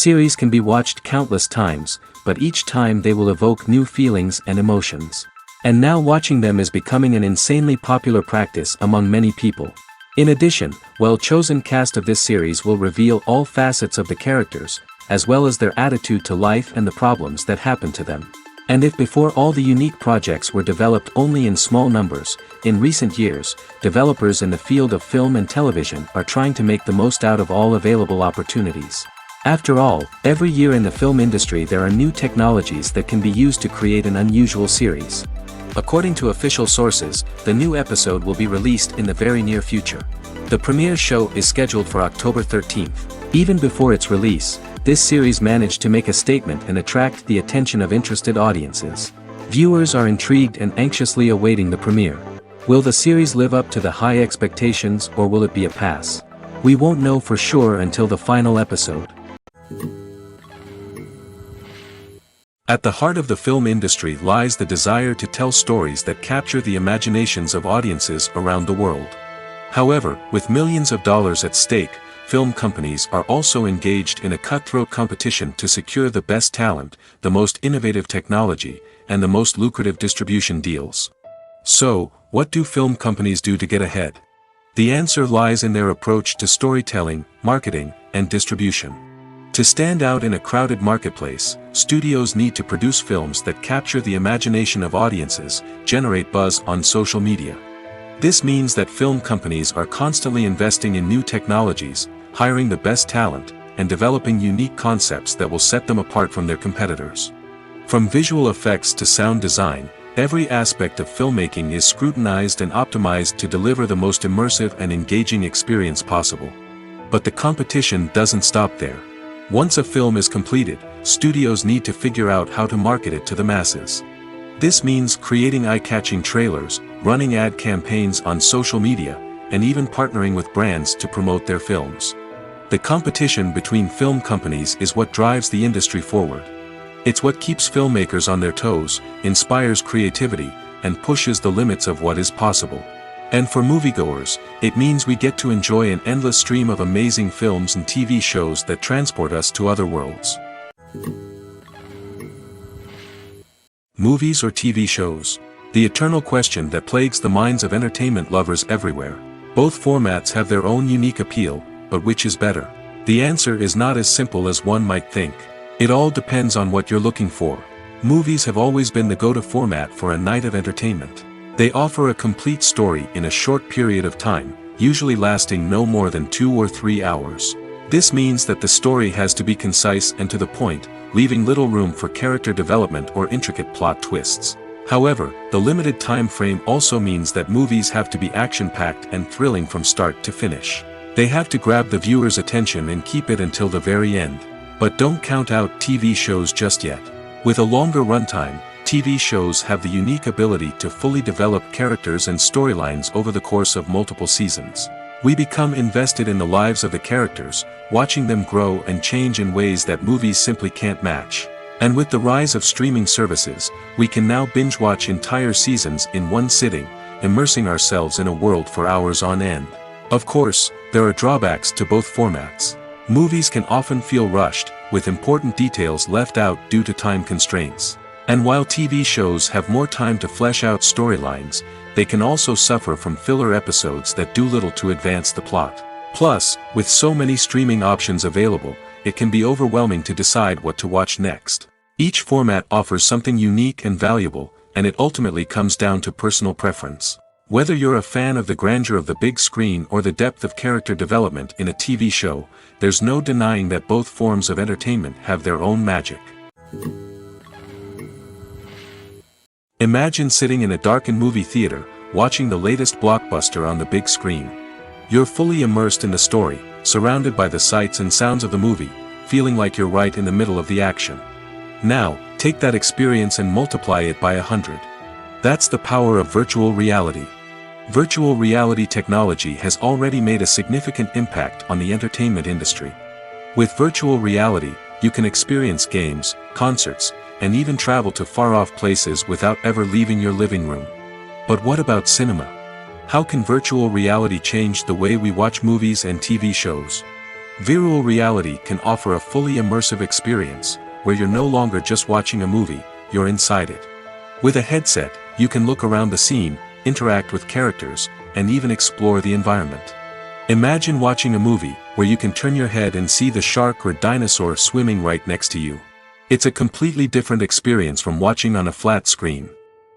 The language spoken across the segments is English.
Series can be watched countless times, but each time they will evoke new feelings and emotions. And now watching them is becoming an insanely popular practice among many people. In addition, well-chosen cast of this series will reveal all facets of the characters, as well as their attitude to life and the problems that happen to them. And if before all the unique projects were developed only in small numbers, in recent years, developers in the field of film and television are trying to make the most out of all available opportunities. After all, every year in the film industry there are new technologies that can be used to create an unusual series. According to official sources, the new episode will be released in the very near future. The premiere show is scheduled for October 13th. Even before its release, this series managed to make a statement and attract the attention of interested audiences. Viewers are intrigued and anxiously awaiting the premiere. Will the series live up to the high expectations or will it be a pass? We won't know for sure until the final episode. At the heart of the film industry lies the desire to tell stories that capture the imaginations of audiences around the world. However, with millions of dollars at stake, film companies are also engaged in a cutthroat competition to secure the best talent, the most innovative technology, and the most lucrative distribution deals. So, what do film companies do to get ahead? The answer lies in their approach to storytelling, marketing, and distribution. To stand out in a crowded marketplace, studios need to produce films that capture the imagination of audiences, generate buzz on social media. This means that film companies are constantly investing in new technologies, hiring the best talent, and developing unique concepts that will set them apart from their competitors. From visual effects to sound design, every aspect of filmmaking is scrutinized and optimized to deliver the most immersive and engaging experience possible. But the competition doesn't stop there. Once a film is completed, studios need to figure out how to market it to the masses. This means creating eye-catching trailers, running ad campaigns on social media, and even partnering with brands to promote their films. The competition between film companies is what drives the industry forward. It's what keeps filmmakers on their toes, inspires creativity, and pushes the limits of what is possible. And for moviegoers, it means we get to enjoy an endless stream of amazing films and TV shows that transport us to other worlds. Movies or TV shows? The eternal question that plagues the minds of entertainment lovers everywhere. Both formats have their own unique appeal, but which is better? The answer is not as simple as one might think. It all depends on what you're looking for. Movies have always been the go-to format for a night of entertainment. They offer a complete story in a short period of time, usually lasting no more than 2 or 3 hours. This means that the story has to be concise and to the point, leaving little room for character development or intricate plot twists. However, the limited time frame also means that movies have to be action-packed and thrilling from start to finish. They have to grab the viewer's attention and keep it until the very end. But don't count out TV shows just yet. With a longer runtime, TV shows have the unique ability to fully develop characters and storylines over the course of multiple seasons. We become invested in the lives of the characters, watching them grow and change in ways that movies simply can't match. And with the rise of streaming services, we can now binge-watch entire seasons in one sitting, immersing ourselves in a world for hours on end. Of course, there are drawbacks to both formats. Movies can often feel rushed, with important details left out due to time constraints. And while TV shows have more time to flesh out storylines, they can also suffer from filler episodes that do little to advance the plot. Plus, with so many streaming options available, it can be overwhelming to decide what to watch next. Each format offers something unique and valuable, and it ultimately comes down to personal preference. Whether you're a fan of the grandeur of the big screen or the depth of character development in a TV show, there's no denying that both forms of entertainment have their own magic. Imagine sitting in a darkened movie theater, watching the latest blockbuster on the big screen. You're fully immersed in the story, surrounded by the sights and sounds of the movie, feeling like you're right in the middle of the action. Now, take that experience and multiply it by 100. That's the power of virtual reality. Virtual reality technology has already made a significant impact on the entertainment industry. With virtual reality, you can experience games, concerts, and even travel to far-off places without ever leaving your living room. But what about cinema? How can virtual reality change the way we watch movies and TV shows? Virtual reality can offer a fully immersive experience, where you're no longer just watching a movie, you're inside it. With a headset, you can look around the scene, interact with characters, and even explore the environment. Imagine watching a movie, where you can turn your head and see the shark or dinosaur swimming right next to you. It's a completely different experience from watching on a flat screen.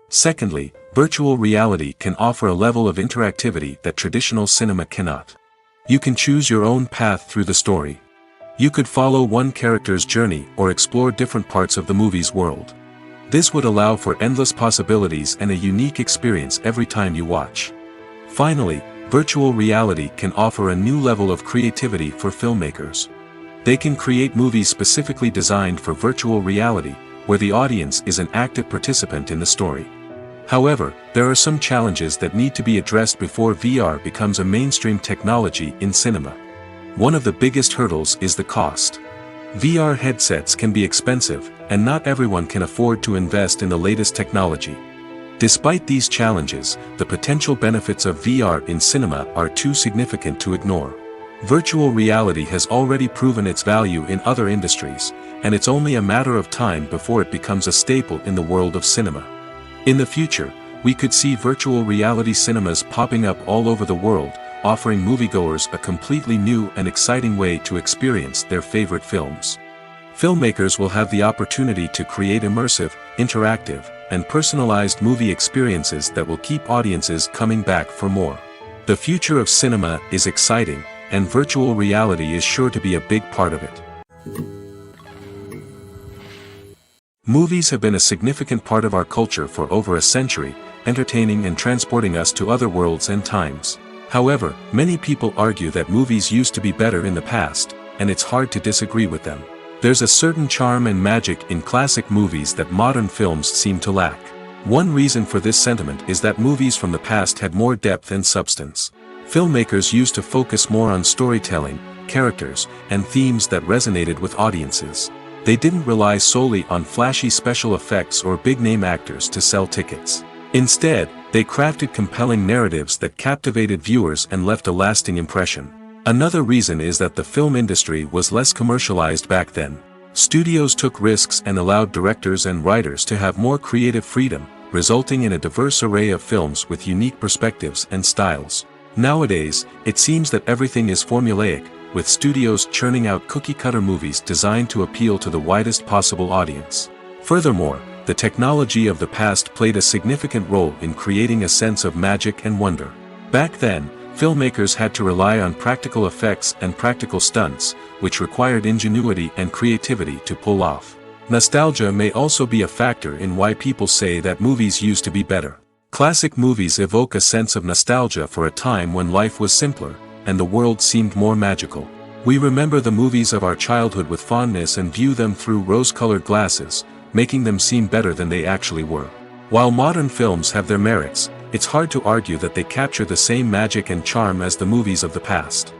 Secondly, virtual reality can offer a level of interactivity that traditional cinema cannot. You can choose your own path through the story. You could follow one character's journey or explore different parts of the movie's world. This would allow for endless possibilities and a unique experience every time you watch. Finally, virtual reality can offer a new level of creativity for filmmakers. They can create movies specifically designed for virtual reality, where the audience is an active participant in the story. However, there are some challenges that need to be addressed before VR becomes a mainstream technology in cinema. One of the biggest hurdles is the cost. VR headsets can be expensive, and not everyone can afford to invest in the latest technology. Despite these challenges, the potential benefits of VR in cinema are too significant to ignore. Virtual reality has already proven its value in other industries, and it's only a matter of time before it becomes a staple in the world of cinema. In the future, we could see virtual reality cinemas popping up all over the world, offering moviegoers a completely new and exciting way to experience their favorite films. Filmmakers will have the opportunity to create immersive, interactive, and personalized movie experiences that will keep audiences coming back for more. The future of cinema is exciting, and virtual reality is sure to be a big part of it. Movies have been a significant part of our culture for over a century, entertaining and transporting us to other worlds and times. However, many people argue that movies used to be better in the past, and it's hard to disagree with them. There's a certain charm and magic in classic movies that modern films seem to lack. One reason for this sentiment is that movies from the past had more depth and substance. Filmmakers used to focus more on storytelling, characters, and themes that resonated with audiences. They didn't rely solely on flashy special effects or big-name actors to sell tickets. Instead, they crafted compelling narratives that captivated viewers and left a lasting impression. Another reason is that the film industry was less commercialized back then. Studios took risks and allowed directors and writers to have more creative freedom, resulting in a diverse array of films with unique perspectives and styles. Nowadays, it seems that everything is formulaic, with studios churning out cookie-cutter movies designed to appeal to the widest possible audience. Furthermore, the technology of the past played a significant role in creating a sense of magic and wonder. Back then, filmmakers had to rely on practical effects and practical stunts, which required ingenuity and creativity to pull off. Nostalgia may also be a factor in why people say that movies used to be better. Classic movies evoke a sense of nostalgia for a time when life was simpler, and the world seemed more magical. We remember the movies of our childhood with fondness and view them through rose-colored glasses, making them seem better than they actually were. While modern films have their merits, it's hard to argue that they capture the same magic and charm as the movies of the past.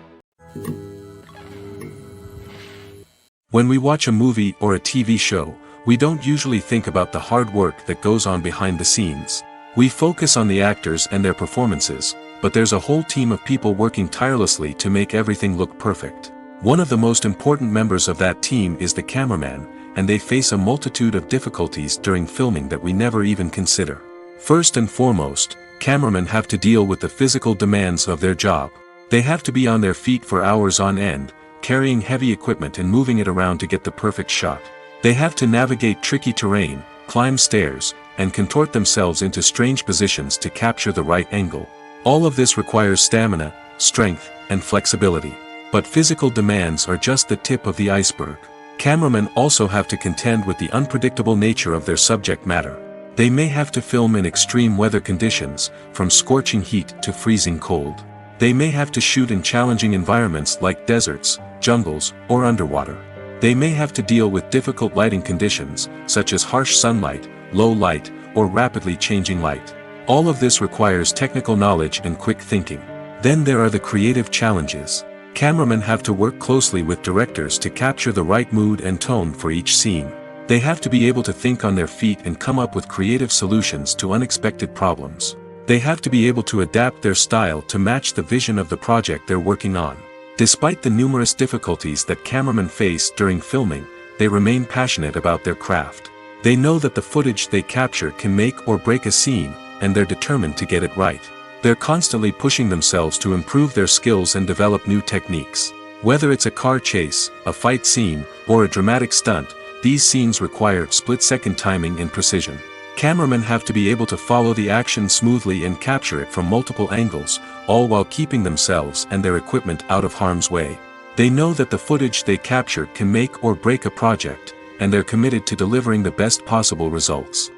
When we watch a movie or a TV show, we don't usually think about the hard work that goes on behind the scenes. We focus on the actors and their performances, but there's a whole team of people working tirelessly to make everything look perfect. One of the most important members of that team is the cameraman, and they face a multitude of difficulties during filming that we never even consider. First and foremost, cameramen have to deal with the physical demands of their job. They have to be on their feet for hours on end, carrying heavy equipment and moving it around to get the perfect shot. They have to navigate tricky terrain, climb stairs, and contort themselves into strange positions to capture the right angle. All of this requires stamina, strength, and flexibility. But physical demands are just the tip of the iceberg. Cameramen also have to contend with the unpredictable nature of their subject matter. They may have to film in extreme weather conditions, from scorching heat to freezing cold. They may have to shoot in challenging environments like deserts, jungles, or underwater. They may have to deal with difficult lighting conditions, such as harsh sunlight, low light, or rapidly changing light. All of this requires technical knowledge and quick thinking. Then there are the creative challenges. Cameramen have to work closely with directors to capture the right mood and tone for each scene. They have to be able to think on their feet and come up with creative solutions to unexpected problems. They have to be able to adapt their style to match the vision of the project they're working on. Despite the numerous difficulties that cameramen face during filming, they remain passionate about their craft. They know that the footage they capture can make or break a scene, and they're determined to get it right. They're constantly pushing themselves to improve their skills and develop new techniques. Whether it's a car chase, a fight scene, or a dramatic stunt, these scenes require split-second timing and precision. Cameramen have to be able to follow the action smoothly and capture it from multiple angles, all while keeping themselves and their equipment out of harm's way. They know that the footage they capture can make or break a project, and they're committed to delivering the best possible results.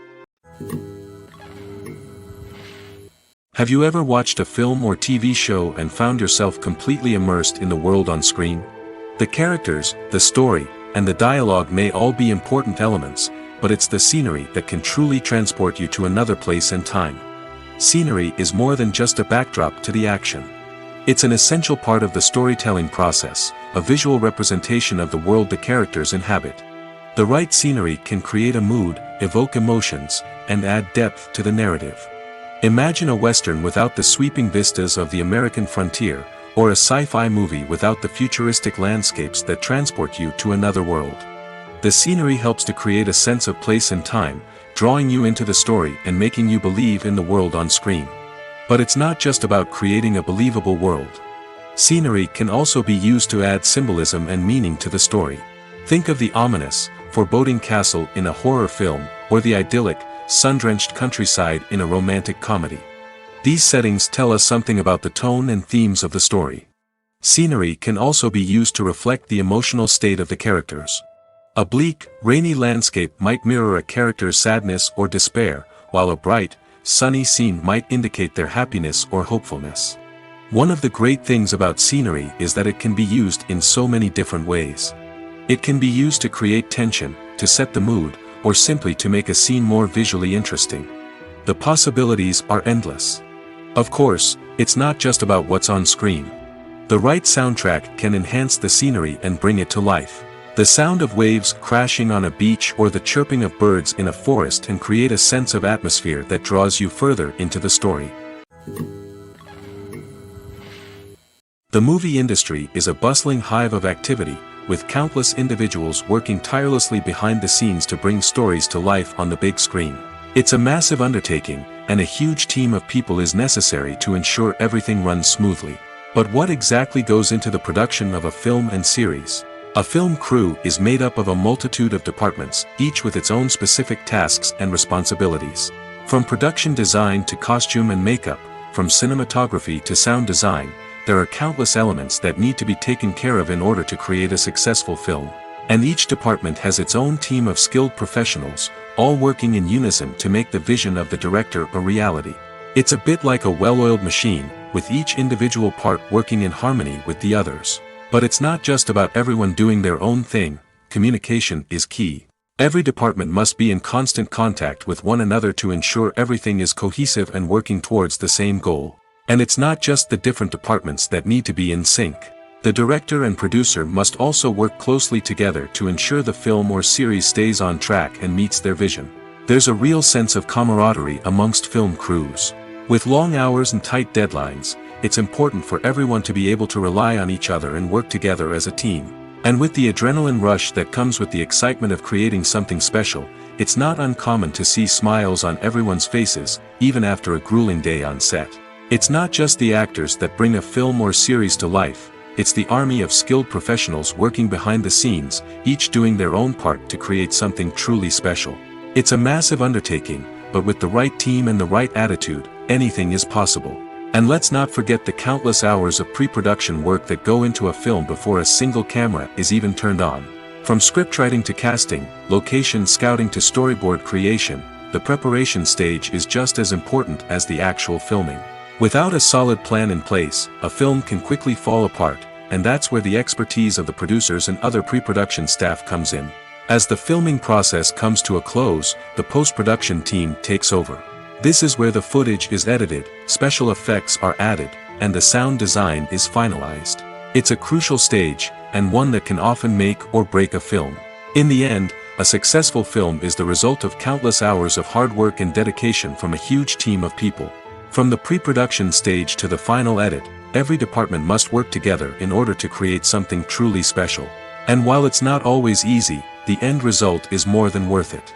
Have you ever watched a film or TV show and found yourself completely immersed in the world on screen? The characters, the story, and the dialogue may all be important elements, but it's the scenery that can truly transport you to another place and time. Scenery is more than just a backdrop to the action. It's an essential part of the storytelling process, a visual representation of the world the characters inhabit. The right scenery can create a mood, evoke emotions, and add depth to the narrative. Imagine a Western without the sweeping vistas of the American frontier, or a sci-fi movie without the futuristic landscapes that transport you to another world. The scenery helps to create a sense of place and time, drawing you into the story and making you believe in the world on screen. But it's not just about creating a believable world. Scenery can also be used to add symbolism and meaning to the story. Think of the ominous, foreboding castle in a horror film, or the idyllic, sun-drenched countryside in a romantic comedy. These settings tell us something about the tone and themes of the story. Scenery can also be used to reflect the emotional state of the characters. A bleak, rainy landscape might mirror a character's sadness or despair, while a bright, sunny scene might indicate their happiness or hopefulness. One of the great things about scenery is that it can be used in so many different ways. It can be used to create tension, to set the mood, or simply to make a scene more visually interesting. The possibilities are endless. Of course, it's not just about what's on screen. The right soundtrack can enhance the scenery and bring it to life. The sound of waves crashing on a beach or the chirping of birds in a forest can create a sense of atmosphere that draws you further into the story. The movie industry is a bustling hive of activity, with countless individuals working tirelessly behind the scenes to bring stories to life on the big screen. It's a massive undertaking, and a huge team of people is necessary to ensure everything runs smoothly. But what exactly goes into the production of a film and series? A film crew is made up of a multitude of departments, each with its own specific tasks and responsibilities. From production design to costume and makeup, from cinematography to sound design, there are countless elements that need to be taken care of in order to create a successful film. And each department has its own team of skilled professionals, all working in unison to make the vision of the director a reality. It's a bit like a well-oiled machine, with each individual part working in harmony with the others. But it's not just about everyone doing their own thing. Communication is key. Every department must be in constant contact with one another to ensure everything is cohesive and working towards the same goal. And it's not just the different departments that need to be in sync. The director and producer must also work closely together to ensure the film or series stays on track and meets their vision. There's a real sense of camaraderie amongst film crews. With long hours and tight deadlines, it's important for everyone to be able to rely on each other and work together as a team. And with the adrenaline rush that comes with the excitement of creating something special, it's not uncommon to see smiles on everyone's faces, even after a grueling day on set. It's not just the actors that bring a film or series to life, it's the army of skilled professionals working behind the scenes, each doing their own part to create something truly special. It's a massive undertaking, but with the right team and the right attitude, anything is possible. And let's not forget the countless hours of pre-production work that go into a film before a single camera is even turned on. From scriptwriting to casting, location scouting to storyboard creation, the preparation stage is just as important as the actual filming. Without a solid plan in place, a film can quickly fall apart, and that's where the expertise of the producers and other pre-production staff comes in. As the filming process comes to a close, the post-production team takes over. This is where the footage is edited, special effects are added, and the sound design is finalized. It's a crucial stage, and one that can often make or break a film. In the end, a successful film is the result of countless hours of hard work and dedication from a huge team of people. From the pre-production stage to the final edit, every department must work together in order to create something truly special. And while it's not always easy, the end result is more than worth it.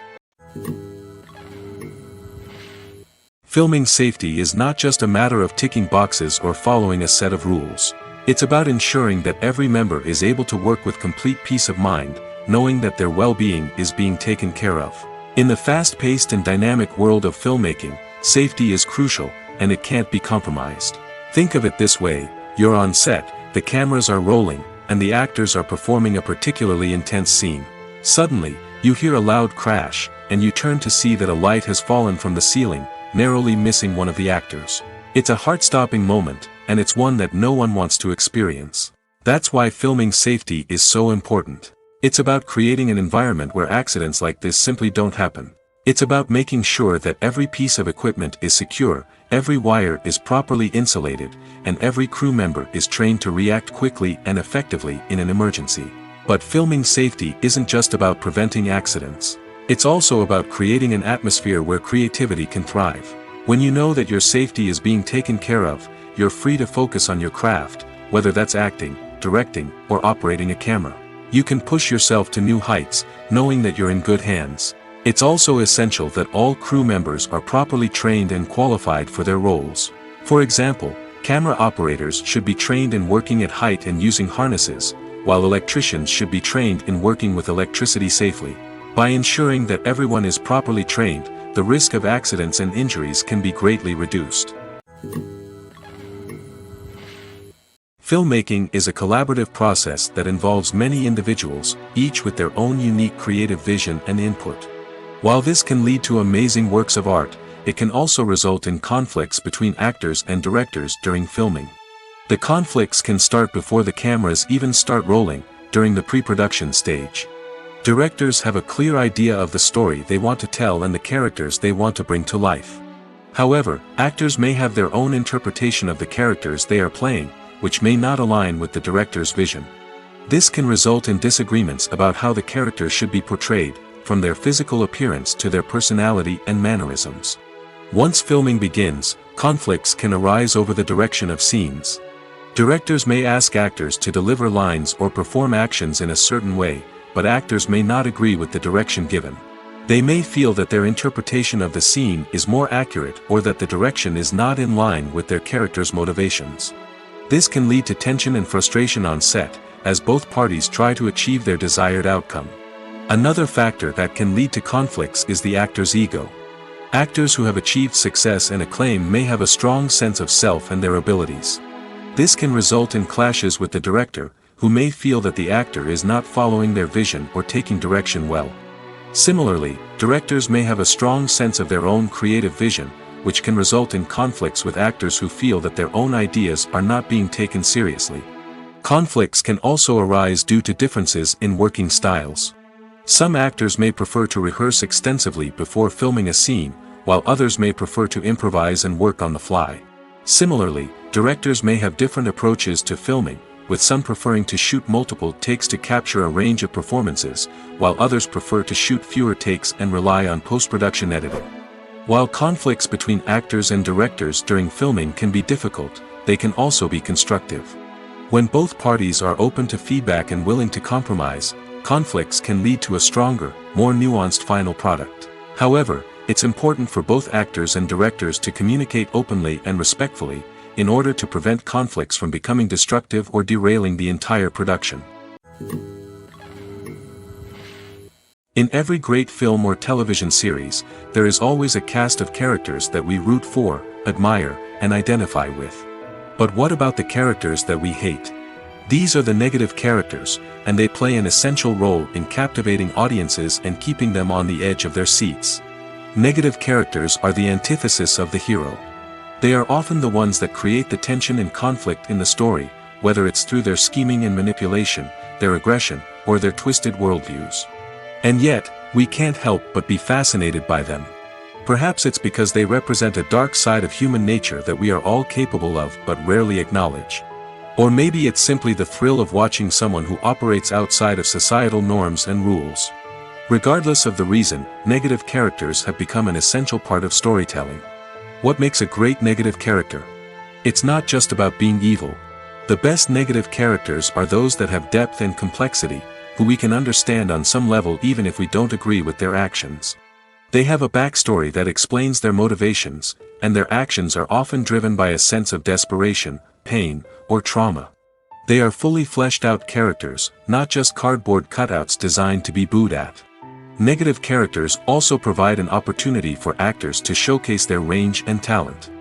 Filming safety is not just a matter of ticking boxes or following a set of rules. It's about ensuring that every member is able to work with complete peace of mind, knowing that their well-being is being taken care of. In the fast-paced and dynamic world of filmmaking, safety is crucial, and it can't be compromised. Think of it this way: you're on set, the cameras are rolling, and the actors are performing a particularly intense scene. Suddenly, you hear a loud crash, and you turn to see that a light has fallen from the ceiling, narrowly missing one of the actors. It's a heart-stopping moment, and it's one that no one wants to experience. That's why filming safety is so important. It's about creating an environment where accidents like this simply don't happen. It's about making sure that every piece of equipment is secure, every wire is properly insulated, and every crew member is trained to react quickly and effectively in an emergency. But filming safety isn't just about preventing accidents. It's also about creating an atmosphere where creativity can thrive. When you know that your safety is being taken care of, you're free to focus on your craft, whether that's acting, directing, or operating a camera. You can push yourself to new heights, knowing that you're in good hands. It's also essential that all crew members are properly trained and qualified for their roles. For example, camera operators should be trained in working at height and using harnesses, while electricians should be trained in working with electricity safely. By ensuring that everyone is properly trained, the risk of accidents and injuries can be greatly reduced. Filmmaking is a collaborative process that involves many individuals, each with their own unique creative vision and input. While this can lead to amazing works of art, it can also result in conflicts between actors and directors during filming. The conflicts can start before the cameras even start rolling, during the pre-production stage. Directors have a clear idea of the story they want to tell and the characters they want to bring to life. However, actors may have their own interpretation of the characters they are playing, which may not align with the director's vision. This can result in disagreements about how the characters should be portrayed, from their physical appearance to their personality and mannerisms. Once filming begins, conflicts can arise over the direction of scenes. Directors may ask actors to deliver lines or perform actions in a certain way, but actors may not agree with the direction given. They may feel that their interpretation of the scene is more accurate or that the direction is not in line with their character's motivations. This can lead to tension and frustration on set, as both parties try to achieve their desired outcome. Another factor that can lead to conflicts is the actor's ego. Actors who have achieved success and acclaim may have a strong sense of self and their abilities. This can result in clashes with the director, who may feel that the actor is not following their vision or taking direction well. Similarly, directors may have a strong sense of their own creative vision, which can result in conflicts with actors who feel that their own ideas are not being taken seriously. Conflicts can also arise due to differences in working styles. Some actors may prefer to rehearse extensively before filming a scene, while others may prefer to improvise and work on the fly. Similarly, directors may have different approaches to filming, with some preferring to shoot multiple takes to capture a range of performances, while others prefer to shoot fewer takes and rely on post-production editing. While conflicts between actors and directors during filming can be difficult, they can also be constructive. When both parties are open to feedback and willing to compromise, conflicts can lead to a stronger, more nuanced final product. However, it's important for both actors and directors to communicate openly and respectfully, in order to prevent conflicts from becoming destructive or derailing the entire production. In every great film or television series, there is always a cast of characters that we root for, admire, and identify with. But what about the characters that we hate? These are the negative characters, and they play an essential role in captivating audiences and keeping them on the edge of their seats. Negative characters are the antithesis of the hero. They are often the ones that create the tension and conflict in the story, whether it's through their scheming and manipulation, their aggression, or their twisted worldviews. And yet, we can't help but be fascinated by them. Perhaps it's because they represent a dark side of human nature that we are all capable of but rarely acknowledge. Or maybe it's simply the thrill of watching someone who operates outside of societal norms and rules. Regardless of the reason, negative characters have become an essential part of storytelling. What makes a great negative character? It's not just about being evil. The best negative characters are those that have depth and complexity, who we can understand on some level even if we don't agree with their actions. They have a backstory that explains their motivations, and their actions are often driven by a sense of desperation, pain, or trauma. They are fully fleshed out characters, not just cardboard cutouts designed to be booed at. Negative characters also provide an opportunity for actors to showcase their range and talent.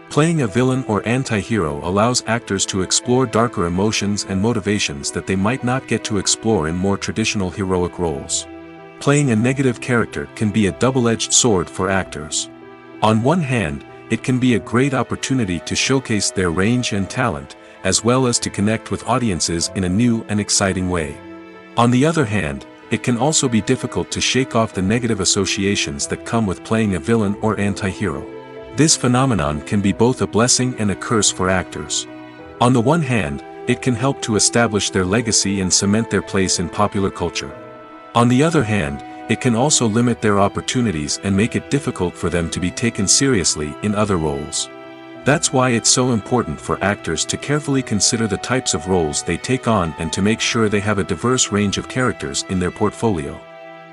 Playing a villain or anti-hero allows actors to explore darker emotions and motivations that they might not get to explore in more traditional heroic roles. Playing a negative character can be a double-edged sword for actors. On one hand, it can be a great opportunity to showcase their range and talent, as well as to connect with audiences in a new and exciting way. On the other hand, it can also be difficult to shake off the negative associations that come with playing a villain or anti-hero. This phenomenon can be both a blessing and a curse for actors. On the one hand, it can help to establish their legacy and cement their place in popular culture. On the other hand, it can also limit their opportunities and make it difficult for them to be taken seriously in other roles. That's why it's so important for actors to carefully consider the types of roles they take on and to make sure they have a diverse range of characters in their portfolio.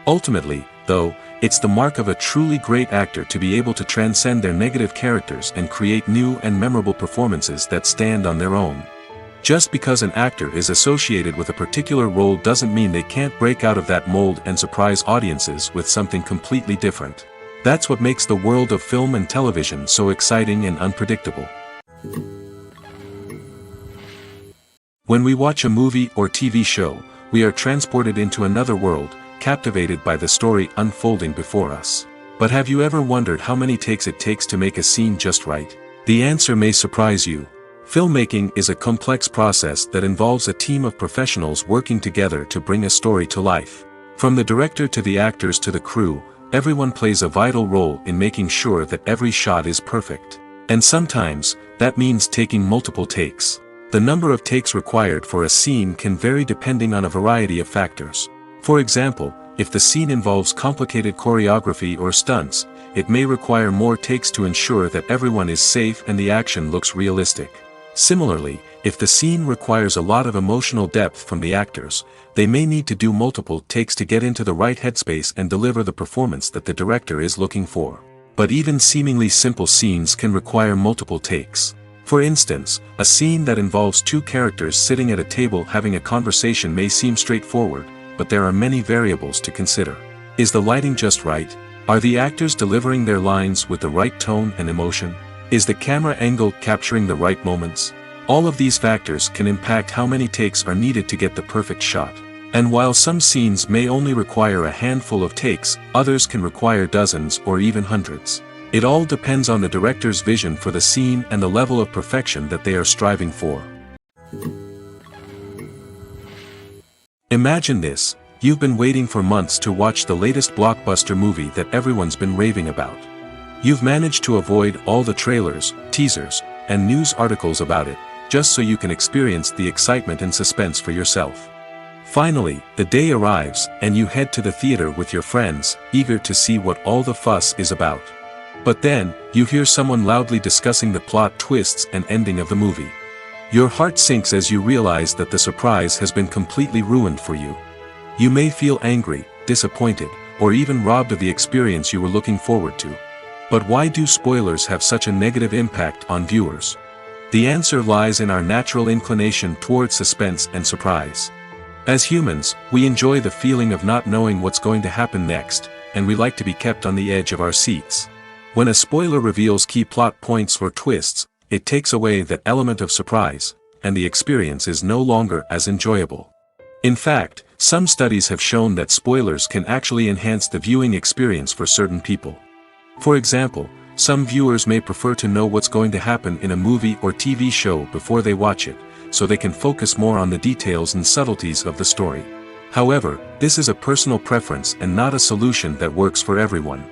Ultimately, though, it's the mark of a truly great actor to be able to transcend their negative characters and create new and memorable performances that stand on their own. Just because an actor is associated with a particular role doesn't mean they can't break out of that mold and surprise audiences with something completely different. That's what makes the world of film and television so exciting and unpredictable. When we watch a movie or TV show, we are transported into another world, captivated by the story unfolding before us. But have you ever wondered how many takes it takes to make a scene just right? The answer may surprise you. Filmmaking is a complex process that involves a team of professionals working together to bring a story to life. From the director to the actors to the crew, everyone plays a vital role in making sure that every shot is perfect. And sometimes, that means taking multiple takes. The number of takes required for a scene can vary depending on a variety of factors. For example, if the scene involves complicated choreography or stunts, it may require more takes to ensure that everyone is safe and the action looks realistic. Similarly, if the scene requires a lot of emotional depth from the actors, they may need to do multiple takes to get into the right headspace and deliver the performance that the director is looking for. But even seemingly simple scenes can require multiple takes. For instance, a scene that involves two characters sitting at a table having a conversation may seem straightforward, but there are many variables to consider. Is the lighting just right? Are the actors delivering their lines with the right tone and emotion? Is the camera angle capturing the right moments? All of these factors can impact how many takes are needed to get the perfect shot. And while some scenes may only require a handful of takes, others can require dozens or even hundreds. It all depends on the director's vision for the scene and the level of perfection that they are striving for. Imagine this: you've been waiting for months to watch the latest blockbuster movie that everyone's been raving about. You've managed to avoid all the trailers, teasers, and news articles about it, just so you can experience the excitement and suspense for yourself. Finally, the day arrives, and you head to the theater with your friends, eager to see what all the fuss is about. But then, you hear someone loudly discussing the plot twists and ending of the movie. Your heart sinks as you realize that the surprise has been completely ruined for you. You may feel angry, disappointed, or even robbed of the experience you were looking forward to. But why do spoilers have such a negative impact on viewers? The answer lies in our natural inclination toward suspense and surprise. As humans, we enjoy the feeling of not knowing what's going to happen next, and we like to be kept on the edge of our seats. When a spoiler reveals key plot points or twists, it takes away that element of surprise, and the experience is no longer as enjoyable. In fact, some studies have shown that spoilers can actually enhance the viewing experience for certain people. For example, some viewers may prefer to know what's going to happen in a movie or TV show before they watch it, so they can focus more on the details and subtleties of the story. However, this is a personal preference and not a solution that works for everyone.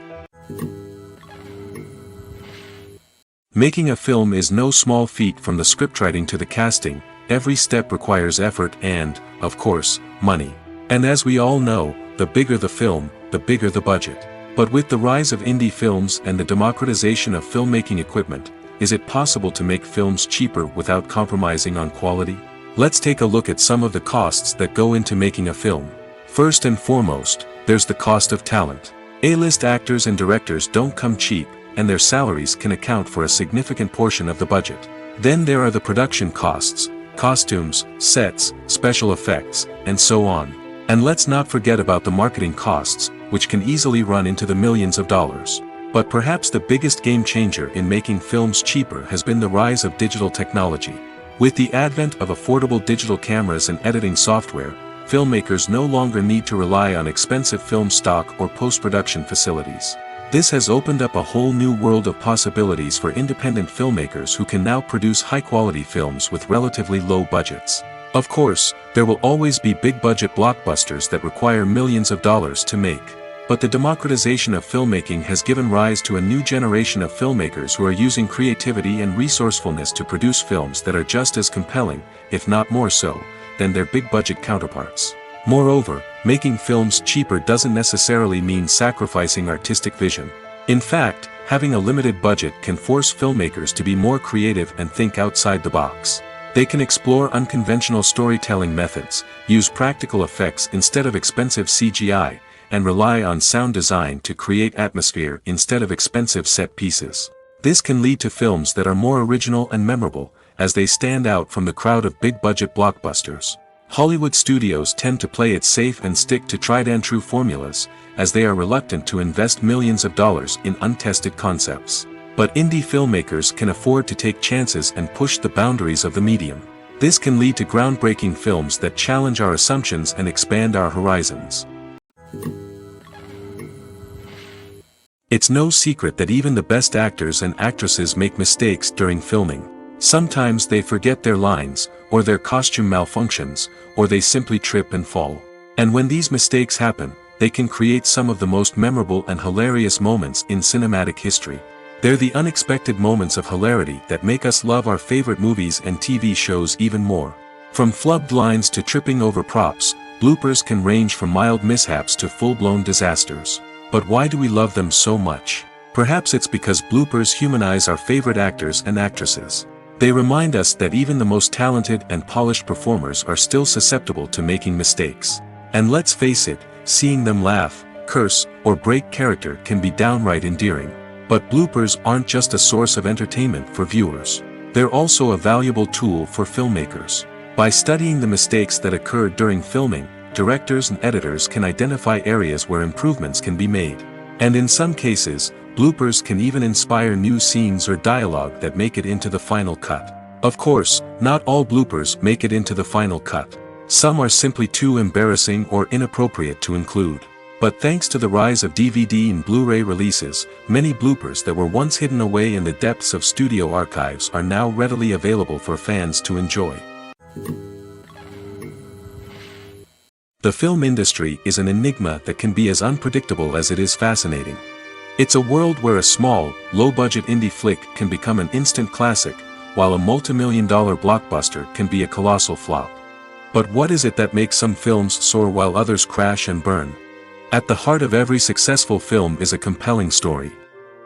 Making a film is no small feat. From the scriptwriting to the casting, every step requires effort and, of course, money. And as we all know, the bigger the film, the bigger the budget. But with the rise of indie films and the democratization of filmmaking equipment, is it possible to make films cheaper without compromising on quality? Let's take a look at some of the costs that go into making a film. First and foremost, there's the cost of talent. A-list actors and directors don't come cheap, and their salaries can account for a significant portion of the budget. Then there are the production costs, costumes, sets, special effects, and so on. And let's not forget about the marketing costs, which can easily run into the millions of dollars. But perhaps the biggest game changer in making films cheaper has been the rise of digital technology. With the advent of affordable digital cameras and editing software, filmmakers no longer need to rely on expensive film stock or post-production facilities. This has opened up a whole new world of possibilities for independent filmmakers who can now produce high-quality films with relatively low budgets. Of course, there will always be big-budget blockbusters that require millions of dollars to make. But the democratization of filmmaking has given rise to a new generation of filmmakers who are using creativity and resourcefulness to produce films that are just as compelling, if not more so, than their big-budget counterparts. Moreover, making films cheaper doesn't necessarily mean sacrificing artistic vision. In fact, having a limited budget can force filmmakers to be more creative and think outside the box. They can explore unconventional storytelling methods, use practical effects instead of expensive CGI, and rely on sound design to create atmosphere instead of expensive set pieces. This can lead to films that are more original and memorable, as they stand out from the crowd of big-budget blockbusters. Hollywood studios tend to play it safe and stick to tried-and-true formulas, as they are reluctant to invest millions of dollars in untested concepts. But indie filmmakers can afford to take chances and push the boundaries of the medium. This can lead to groundbreaking films that challenge our assumptions and expand our horizons. It's no secret that even the best actors and actresses make mistakes during filming. Sometimes they forget their lines, or their costume malfunctions, or they simply trip and fall. And when these mistakes happen, they can create some of the most memorable and hilarious moments in cinematic history. They're the unexpected moments of hilarity that make us love our favorite movies and TV shows even more. From flubbed lines to tripping over props, bloopers can range from mild mishaps to full-blown disasters. But why do we love them so much? Perhaps it's because bloopers humanize our favorite actors and actresses. They remind us that even the most talented and polished performers are still susceptible to making mistakes. And let's face it, seeing them laugh, curse, or break character can be downright endearing. But bloopers aren't just a source of entertainment for viewers. They're also a valuable tool for filmmakers. By studying the mistakes that occurred during filming, directors and editors can identify areas where improvements can be made. And in some cases, bloopers can even inspire new scenes or dialogue that make it into the final cut. Of course, not all bloopers make it into the final cut. Some are simply too embarrassing or inappropriate to include. But thanks to the rise of DVD and Blu-ray releases, many bloopers that were once hidden away in the depths of studio archives are now readily available for fans to enjoy. The film industry is an enigma that can be as unpredictable as it is fascinating. It's a world where a small, low-budget indie flick can become an instant classic, while a multi-million-dollar blockbuster can be a colossal flop. But what is it that makes some films soar while others crash and burn? At the heart of every successful film is a compelling story.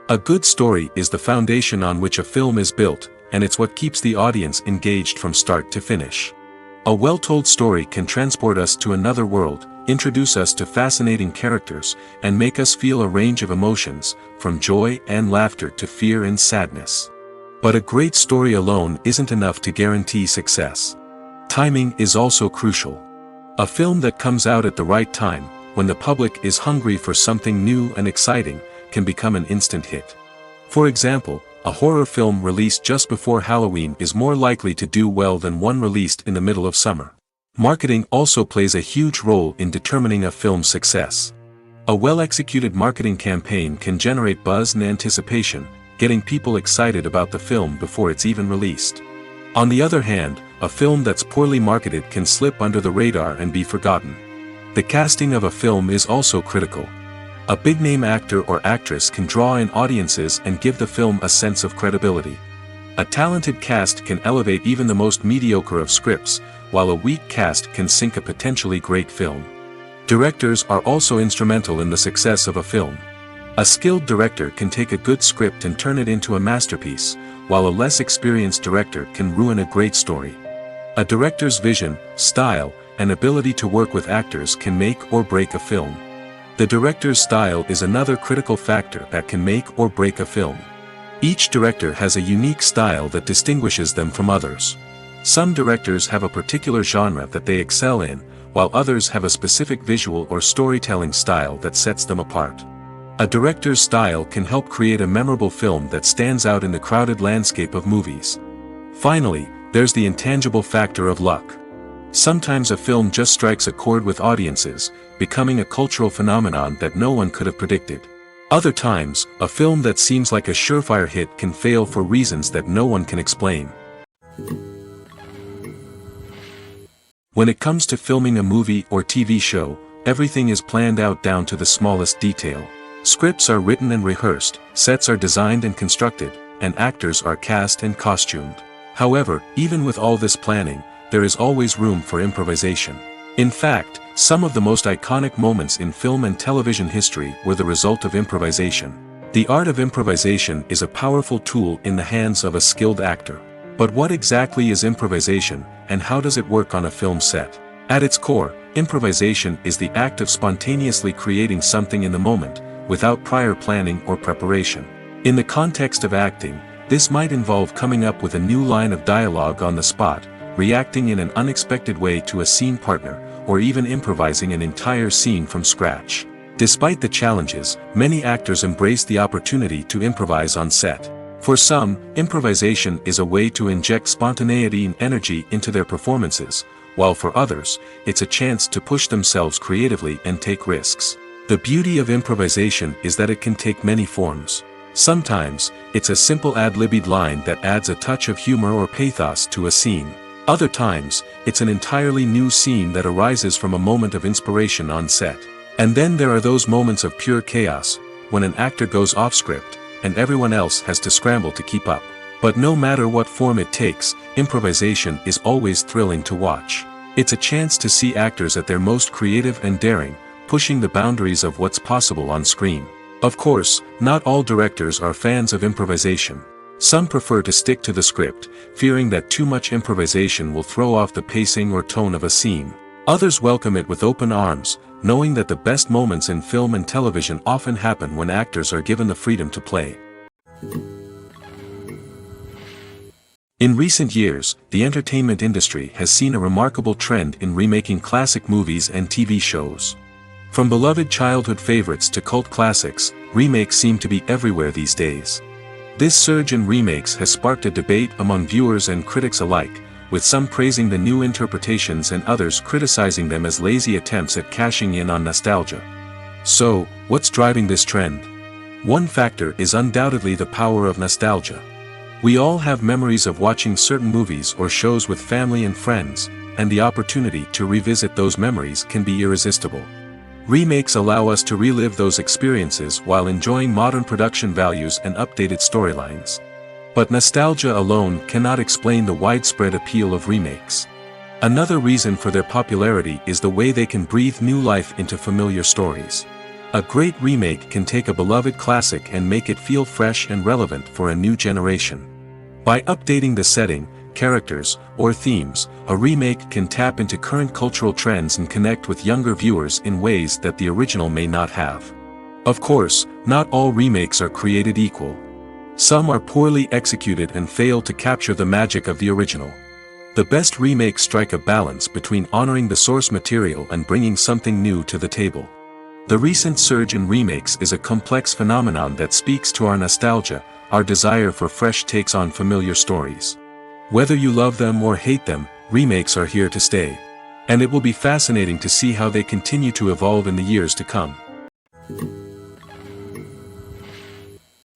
A good story is the foundation on which a film is built, and it's what keeps the audience engaged from start to finish. A well-told story can transport us to another world, introduce us to fascinating characters, and make us feel a range of emotions, from joy and laughter to fear and sadness. But a great story alone isn't enough to guarantee success. Timing is also crucial. A film that comes out at the right time, when the public is hungry for something new and exciting, can become an instant hit. For example, a horror film released just before Halloween is more likely to do well than one released in the middle of summer. Marketing also plays a huge role in determining a film's success. A well-executed marketing campaign can generate buzz and anticipation, getting people excited about the film before it's even released. On the other hand, a film that's poorly marketed can slip under the radar and be forgotten. The casting of a film is also critical. A big-name actor or actress can draw in audiences and give the film a sense of credibility. A talented cast can elevate even the most mediocre of scripts, while a weak cast can sink a potentially great film. Directors are also instrumental in the success of a film. A skilled director can take a good script and turn it into a masterpiece, while a less experienced director can ruin a great story. A director's vision, style, and ability to work with actors can make or break a film. The director's style is another critical factor that can make or break a film. Each director has a unique style that distinguishes them from others. Some directors have a particular genre that they excel in, while others have a specific visual or storytelling style that sets them apart. A director's style can help create a memorable film that stands out in the crowded landscape of movies. Finally, there's the intangible factor of luck. Sometimes a film just strikes a chord with audiences, becoming a cultural phenomenon that no one could have predicted. Other times, a film that seems like a surefire hit can fail for reasons that no one can explain. When it comes to filming a movie or TV show, everything is planned out down to the smallest detail. Scripts are written and rehearsed, sets are designed and constructed, and actors are cast and costumed. However, even with all this planning, there is always room for improvisation. In fact, some of the most iconic moments in film and television history were the result of improvisation. The art of improvisation is a powerful tool in the hands of a skilled actor. But what exactly is improvisation, and how does it work on a film set? At its core, improvisation is the act of spontaneously creating something in the moment, without prior planning or preparation. In the context of acting, this might involve coming up with a new line of dialogue on the spot, reacting in an unexpected way to a scene partner, or even improvising an entire scene from scratch. Despite the challenges, many actors embrace the opportunity to improvise on set. For some, improvisation is a way to inject spontaneity and energy into their performances, while for others, it's a chance to push themselves creatively and take risks. The beauty of improvisation is that it can take many forms. Sometimes, it's a simple ad-libbed line that adds a touch of humor or pathos to a scene. Other times, it's an entirely new scene that arises from a moment of inspiration on set. And then there are those moments of pure chaos, when an actor goes off script, and everyone else has to scramble to keep up. But no matter what form it takes, improvisation is always thrilling to watch. It's a chance to see actors at their most creative and daring, pushing the boundaries of what's possible on screen. Of course, not all directors are fans of improvisation. Some prefer to stick to the script, fearing that too much improvisation will throw off the pacing or tone of a scene. Others welcome it with open arms, knowing that the best moments in film and television often happen when actors are given the freedom to play. In recent years, the entertainment industry has seen a remarkable trend in remaking classic movies and TV shows. From beloved childhood favorites to cult classics, remakes seem to be everywhere these days. This surge in remakes has sparked a debate among viewers and critics alike, with some praising the new interpretations and others criticizing them as lazy attempts at cashing in on nostalgia. So, what's driving this trend? One factor is undoubtedly the power of nostalgia. We all have memories of watching certain movies or shows with family and friends, and the opportunity to revisit those memories can be irresistible. Remakes allow us to relive those experiences while enjoying modern production values and updated storylines. But nostalgia alone cannot explain the widespread appeal of remakes. Another reason for their popularity is the way they can breathe new life into familiar stories. A great remake can take a beloved classic and make it feel fresh and relevant for a new generation. By updating the setting, characters, or themes, a remake can tap into current cultural trends and connect with younger viewers in ways that the original may not have. Of course, not all remakes are created equal. Some are poorly executed and fail to capture the magic of the original. The best remakes strike a balance between honoring the source material and bringing something new to the table. The recent surge in remakes is a complex phenomenon that speaks to our nostalgia, our desire for fresh takes on familiar stories. Whether you love them or hate them, remakes are here to stay. And it will be fascinating to see how they continue to evolve in the years to come.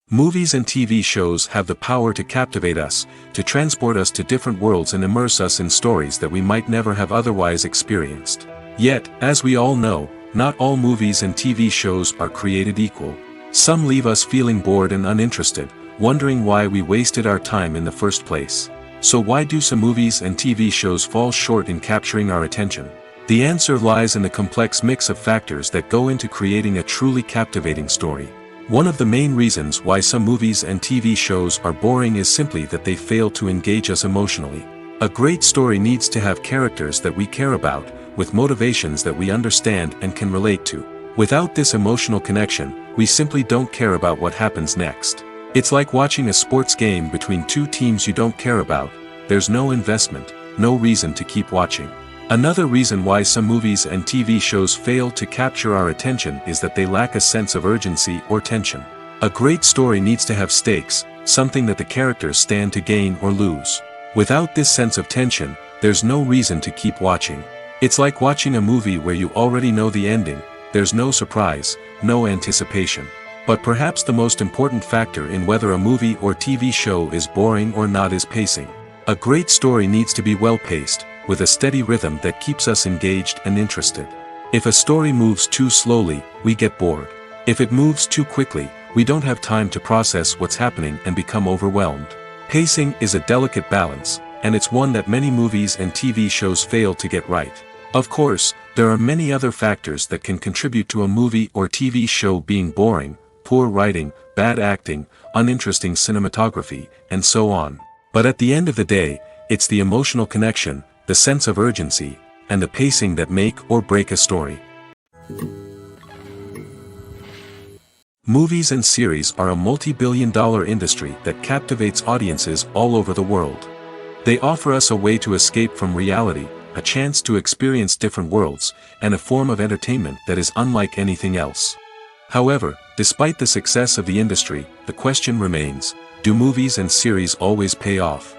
Movies and TV shows have the power to captivate us, to transport us to different worlds and immerse us in stories that we might never have otherwise experienced. Yet, as we all know, not all movies and TV shows are created equal. Some leave us feeling bored and uninterested, wondering why we wasted our time in the first place. So why do some movies and TV shows fall short in capturing our attention? The answer lies in the complex mix of factors that go into creating a truly captivating story. One of the main reasons why some movies and TV shows are boring is simply that they fail to engage us emotionally. A great story needs to have characters that we care about, with motivations that we understand and can relate to. Without this emotional connection, we simply don't care about what happens next. It's like watching a sports game between two teams you don't care about. There's no investment, no reason to keep watching. Another reason why some movies and TV shows fail to capture our attention is that they lack a sense of urgency or tension. A great story needs to have stakes, something that the characters stand to gain or lose. Without this sense of tension, there's no reason to keep watching. It's like watching a movie where you already know the ending. There's no surprise, no anticipation. But perhaps the most important factor in whether a movie or TV show is boring or not is pacing. A great story needs to be well-paced, with a steady rhythm that keeps us engaged and interested. If a story moves too slowly, we get bored. If it moves too quickly, we don't have time to process what's happening and become overwhelmed. Pacing is a delicate balance, and it's one that many movies and TV shows fail to get right. Of course, there are many other factors that can contribute to a movie or TV show being boring: poor writing, bad acting, uninteresting cinematography, and so on. But at the end of the day, it's the emotional connection, the sense of urgency, and the pacing that make or break a story. Movies and series are a multi-billion-dollar industry that captivates audiences all over the world. They offer us a way to escape from reality, a chance to experience different worlds, and a form of entertainment that is unlike anything else. However, despite the success of the industry, the question remains: do movies and series always pay off?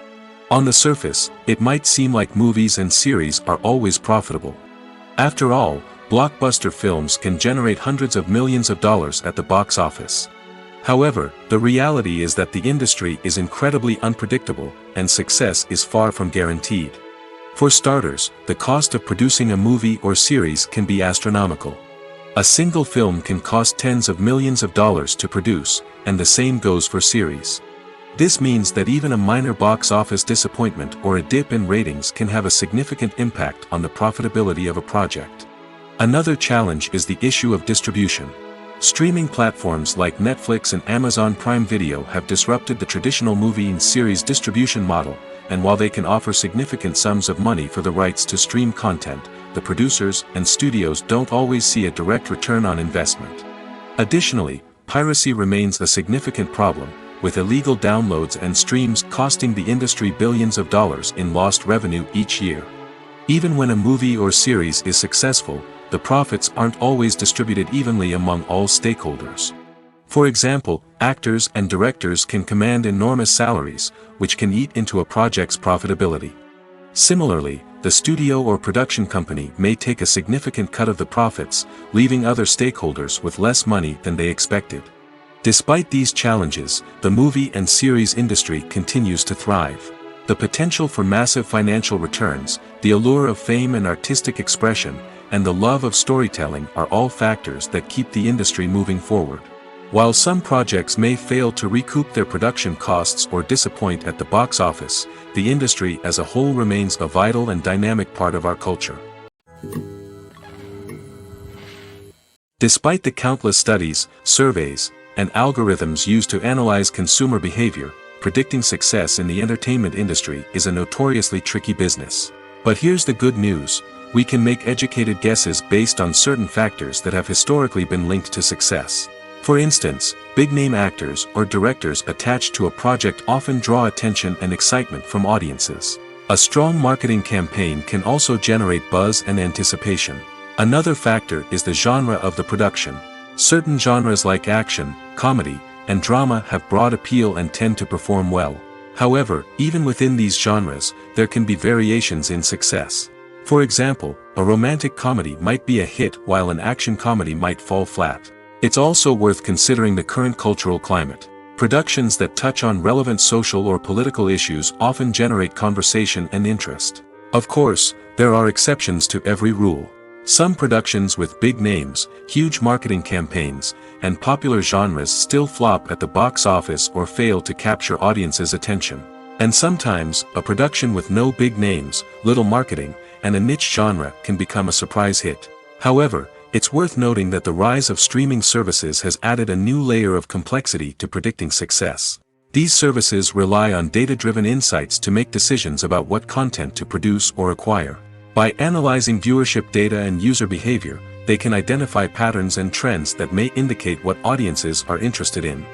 On the surface, it might seem like movies and series are always profitable. After all, blockbuster films can generate hundreds of millions of dollars at the box office. However, the reality is that the industry is incredibly unpredictable, and success is far from guaranteed. For starters, the cost of producing a movie or series can be astronomical. A single film can cost tens of millions of dollars to produce, and the same goes for series. This means that even a minor box office disappointment or a dip in ratings can have a significant impact on the profitability of a project. Another challenge is the issue of distribution. Streaming platforms like Netflix and Amazon Prime Video have disrupted the traditional movie and series distribution model, and while they can offer significant sums of money for the rights to stream content, the producers and studios don't always see a direct return on investment. Additionally, piracy remains a significant problem, with illegal downloads and streams costing the industry billions of dollars in lost revenue each year. Even when a movie or series is successful, the profits aren't always distributed evenly among all stakeholders. For example, actors and directors can command enormous salaries, which can eat into a project's profitability. Similarly, the studio or production company may take a significant cut of the profits, leaving other stakeholders with less money than they expected. Despite these challenges, the movie and series industry continues to thrive. The potential for massive financial returns, the allure of fame and artistic expression, and the love of storytelling are all factors that keep the industry moving forward. While some projects may fail to recoup their production costs or disappoint at the box office, the industry as a whole remains a vital and dynamic part of our culture. Despite the countless studies, surveys, and algorithms used to analyze consumer behavior, predicting success in the entertainment industry is a notoriously tricky business. But here's the good news: we can make educated guesses based on certain factors that have historically been linked to success. For instance, big-name actors or directors attached to a project often draw attention and excitement from audiences. A strong marketing campaign can also generate buzz and anticipation. Another factor is the genre of the production. Certain genres like action, comedy, and drama have broad appeal and tend to perform well. However, even within these genres, there can be variations in success. For example, a romantic comedy might be a hit while an action comedy might fall flat. It's also worth considering the current cultural climate. Productions that touch on relevant social or political issues often generate conversation and interest. Of course, there are exceptions to every rule. Some productions with big names, huge marketing campaigns, and popular genres still flop at the box office or fail to capture audiences' attention. And sometimes, a production with no big names, little marketing, and a niche genre can become a surprise hit. However, It's worth noting that the rise of streaming services has added a new layer of complexity to predicting success. These services rely on data-driven insights to make decisions about what content to produce or acquire. By analyzing viewership data and user behavior, they can identify patterns and trends that may indicate what audiences are interested in.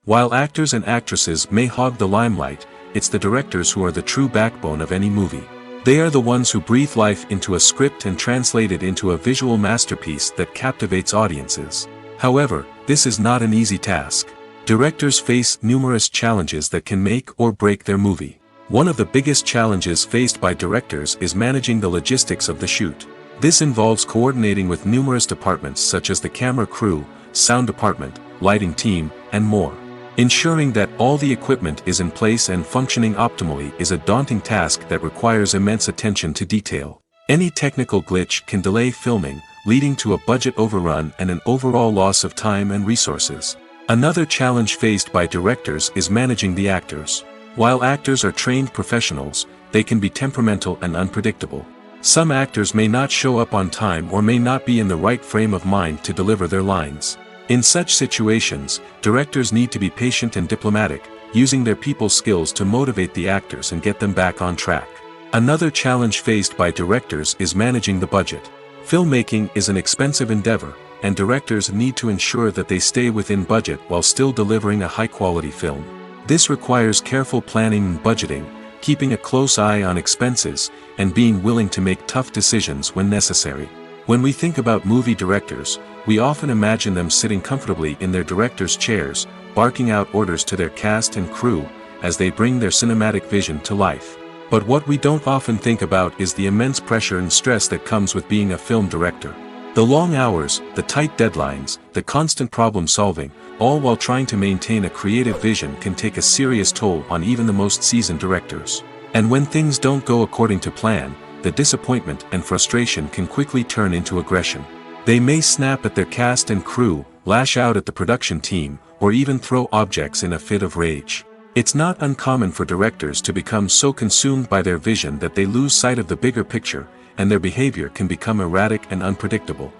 While actors and actresses may hog the limelight, it's the directors who are the true backbone of any movie. They are the ones who breathe life into a script and translate it into a visual masterpiece that captivates audiences. However, this is not an easy task. Directors face numerous challenges that can make or break their movie. One of the biggest challenges faced by directors is managing the logistics of the shoot. This involves coordinating with numerous departments such as the camera crew, sound department, lighting team, and more. Ensuring that all the equipment is in place and functioning optimally is a daunting task that requires immense attention to detail. Any technical glitch can delay filming, leading to a budget overrun and an overall loss of time and resources. Another challenge faced by directors is managing the actors. While actors are trained professionals, they can be temperamental and unpredictable. Some actors may not show up on time or may not be in the right frame of mind to deliver their lines. In such situations, directors need to be patient and diplomatic, using their people skills to motivate the actors and get them back on track. Another challenge faced by directors is managing the budget. Filmmaking is an expensive endeavor, and directors need to ensure that they stay within budget while still delivering a high-quality film. This requires careful planning and budgeting, keeping a close eye on expenses, and being willing to make tough decisions when necessary. When we think about movie directors, we often imagine them sitting comfortably in their director's chairs, barking out orders to their cast and crew, as they bring their cinematic vision to life. But what we don't often think about is the immense pressure and stress that comes with being a film director. The long hours, the tight deadlines, the constant problem solving, all while trying to maintain a creative vision can take a serious toll on even the most seasoned directors. And when things don't go according to plan, the disappointment and frustration can quickly turn into aggression. They may snap at their cast and crew, lash out at the production team, or even throw objects in a fit of rage. It's not uncommon for directors to become so consumed by their vision that they lose sight of the bigger picture, and their behavior can become erratic and unpredictable.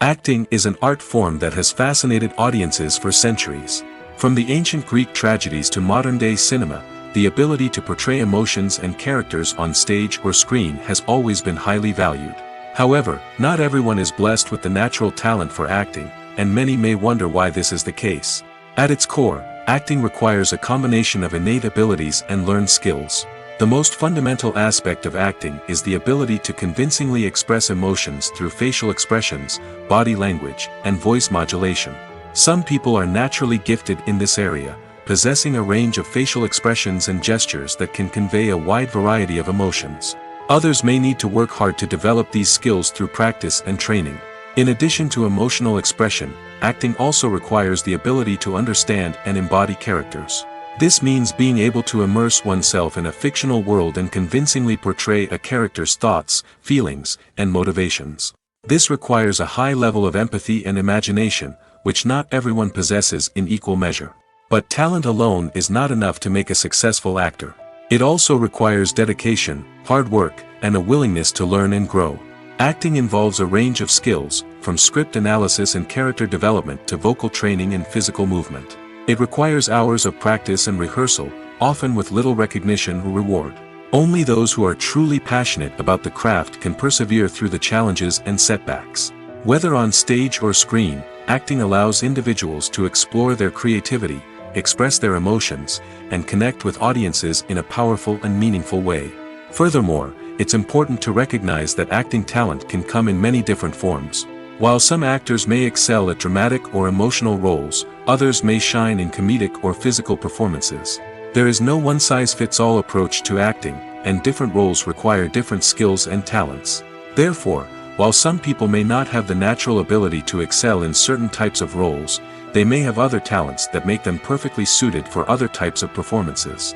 Acting is an art form that has fascinated audiences for centuries. From the ancient Greek tragedies to modern-day cinema, the ability to portray emotions and characters on stage or screen has always been highly valued. However, not everyone is blessed with the natural talent for acting, and many may wonder why this is the case. At its core, acting requires a combination of innate abilities and learned skills. The most fundamental aspect of acting is the ability to convincingly express emotions through facial expressions, body language, and voice modulation. Some people are naturally gifted in this area, possessing a range of facial expressions and gestures that can convey a wide variety of emotions. Others may need to work hard to develop these skills through practice and training. In addition to emotional expression, acting also requires the ability to understand and embody characters. This means being able to immerse oneself in a fictional world and convincingly portray a character's thoughts, feelings, and motivations. This requires a high level of empathy and imagination, which not everyone possesses in equal measure. But talent alone is not enough to make a successful actor. It also requires dedication, hard work, and a willingness to learn and grow. Acting involves a range of skills, from script analysis and character development to vocal training and physical movement. It requires hours of practice and rehearsal, often with little recognition or reward. Only those who are truly passionate about the craft can persevere through the challenges and setbacks. Whether on stage or screen, acting allows individuals to explore their creativity, express their emotions, and connect with audiences in a powerful and meaningful way. Furthermore, it's important to recognize that acting talent can come in many different forms. While some actors may excel at dramatic or emotional roles, others may shine in comedic or physical performances. There is no one-size-fits-all approach to acting, and different roles require different skills and talents. Therefore, while some people may not have the natural ability to excel in certain types of roles, they may have other talents that make them perfectly suited for other types of performances.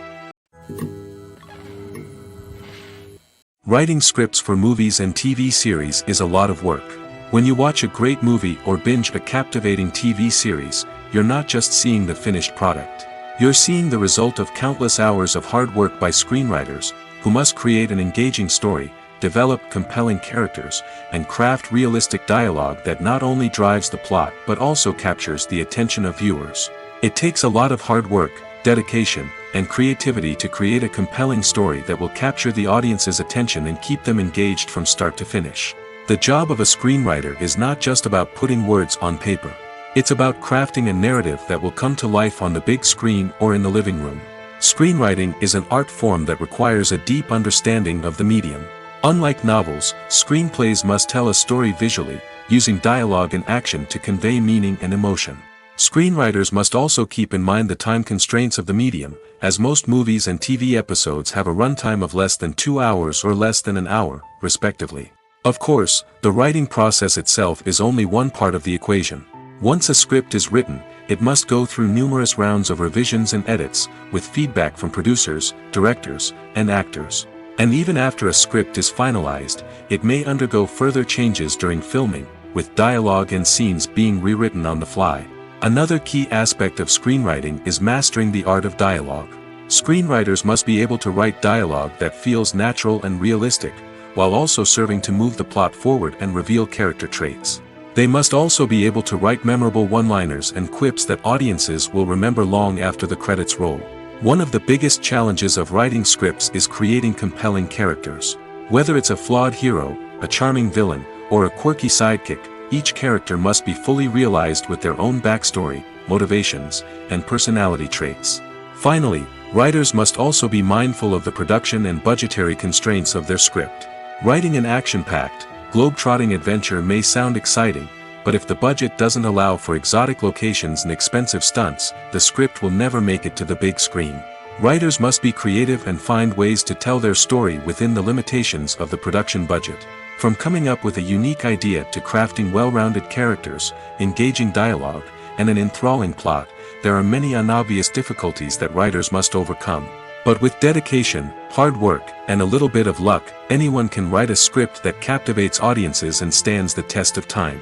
Writing scripts for movies and TV series is a lot of work. When you watch a great movie or binge a captivating TV series, you're not just seeing the finished product. You're seeing the result of countless hours of hard work by screenwriters, who must create an engaging story, develop compelling characters, and craft realistic dialogue that not only drives the plot but also captures the attention of viewers. It takes a lot of hard work, dedication, and creativity to create a compelling story that will capture the audience's attention and keep them engaged from start to finish. The job of a screenwriter is not just about putting words on paper. It's about crafting a narrative that will come to life on the big screen or in the living room. Screenwriting is an art form that requires a deep understanding of the medium. Unlike novels, screenplays must tell a story visually, using dialogue and action to convey meaning and emotion. Screenwriters must also keep in mind the time constraints of the medium, as most movies and TV episodes have a runtime of less than 2 hours or less than an hour, respectively. Of course, the writing process itself is only one part of the equation. Once a script is written, it must go through numerous rounds of revisions and edits, with feedback from producers, directors, and actors. And even after a script is finalized, it may undergo further changes during filming, with dialogue and scenes being rewritten on the fly. Another key aspect of screenwriting is mastering the art of dialogue. Screenwriters must be able to write dialogue that feels natural and realistic, while also serving to move the plot forward and reveal character traits. They must also be able to write memorable one-liners and quips that audiences will remember long after the credits roll. One of the biggest challenges of writing scripts is creating compelling characters. Whether it's a flawed hero, a charming villain, or a quirky sidekick, each character must be fully realized with their own backstory, motivations, and personality traits. Finally, writers must also be mindful of the production and budgetary constraints of their script. Writing an action-packed, globe-trotting adventure may sound exciting, but if the budget doesn't allow for exotic locations and expensive stunts, the script will never make it to the big screen. Writers must be creative and find ways to tell their story within the limitations of the production budget. From coming up with a unique idea to crafting well-rounded characters, engaging dialogue, and an enthralling plot, there are many unobvious difficulties that writers must overcome. But with dedication, hard work, and a little bit of luck, anyone can write a script that captivates audiences and stands the test of time.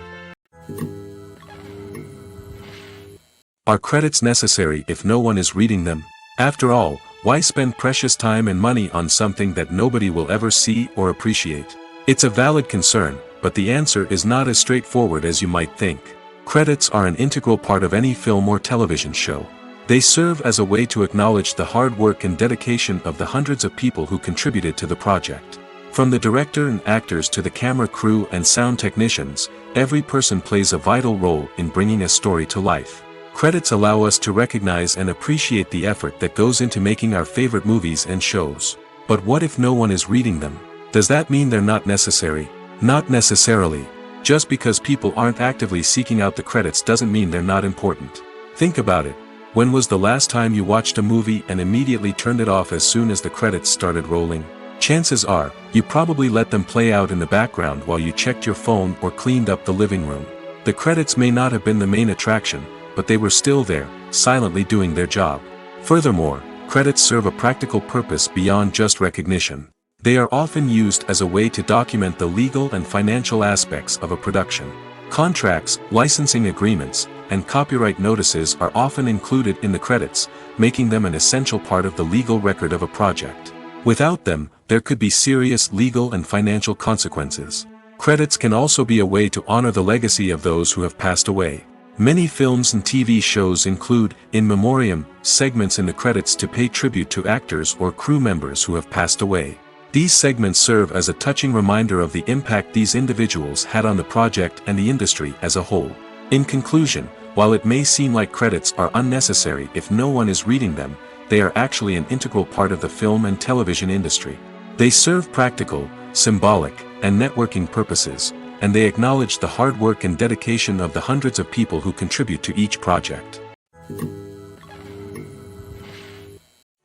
Are credits necessary if no one is reading them? After all, why spend precious time and money on something that nobody will ever see or appreciate? It's a valid concern, but the answer is not as straightforward as you might think. Credits are an integral part of any film or television show. They serve as a way to acknowledge the hard work and dedication of the hundreds of people who contributed to the project. From the director and actors to the camera crew and sound technicians, every person plays a vital role in bringing a story to life. Credits allow us to recognize and appreciate the effort that goes into making our favorite movies and shows. But what if no one is reading them? Does that mean they're not necessary? Not necessarily. Just because people aren't actively seeking out the credits doesn't mean they're not important. Think about it. When was the last time you watched a movie and immediately turned it off as soon as the credits started rolling? Chances are, you probably let them play out in the background while you checked your phone or cleaned up the living room. The credits may not have been the main attraction, but they were still there, silently doing their job. Furthermore, credits serve a practical purpose beyond just recognition. They are often used as a way to document the legal and financial aspects of a production. Contracts, licensing agreements, and copyright notices are often included in the credits, making them an essential part of the legal record of a project. Without them, there could be serious legal and financial consequences. Credits can also be a way to honor the legacy of those who have passed away. Many films and TV shows include, in memoriam, segments in the credits to pay tribute to actors or crew members who have passed away. These segments serve as a touching reminder of the impact these individuals had on the project and the industry as a whole. In conclusion, while it may seem like credits are unnecessary if no one is reading them, they are actually an integral part of the film and television industry. They serve practical, symbolic, and networking purposes, and they acknowledge the hard work and dedication of the hundreds of people who contribute to each project.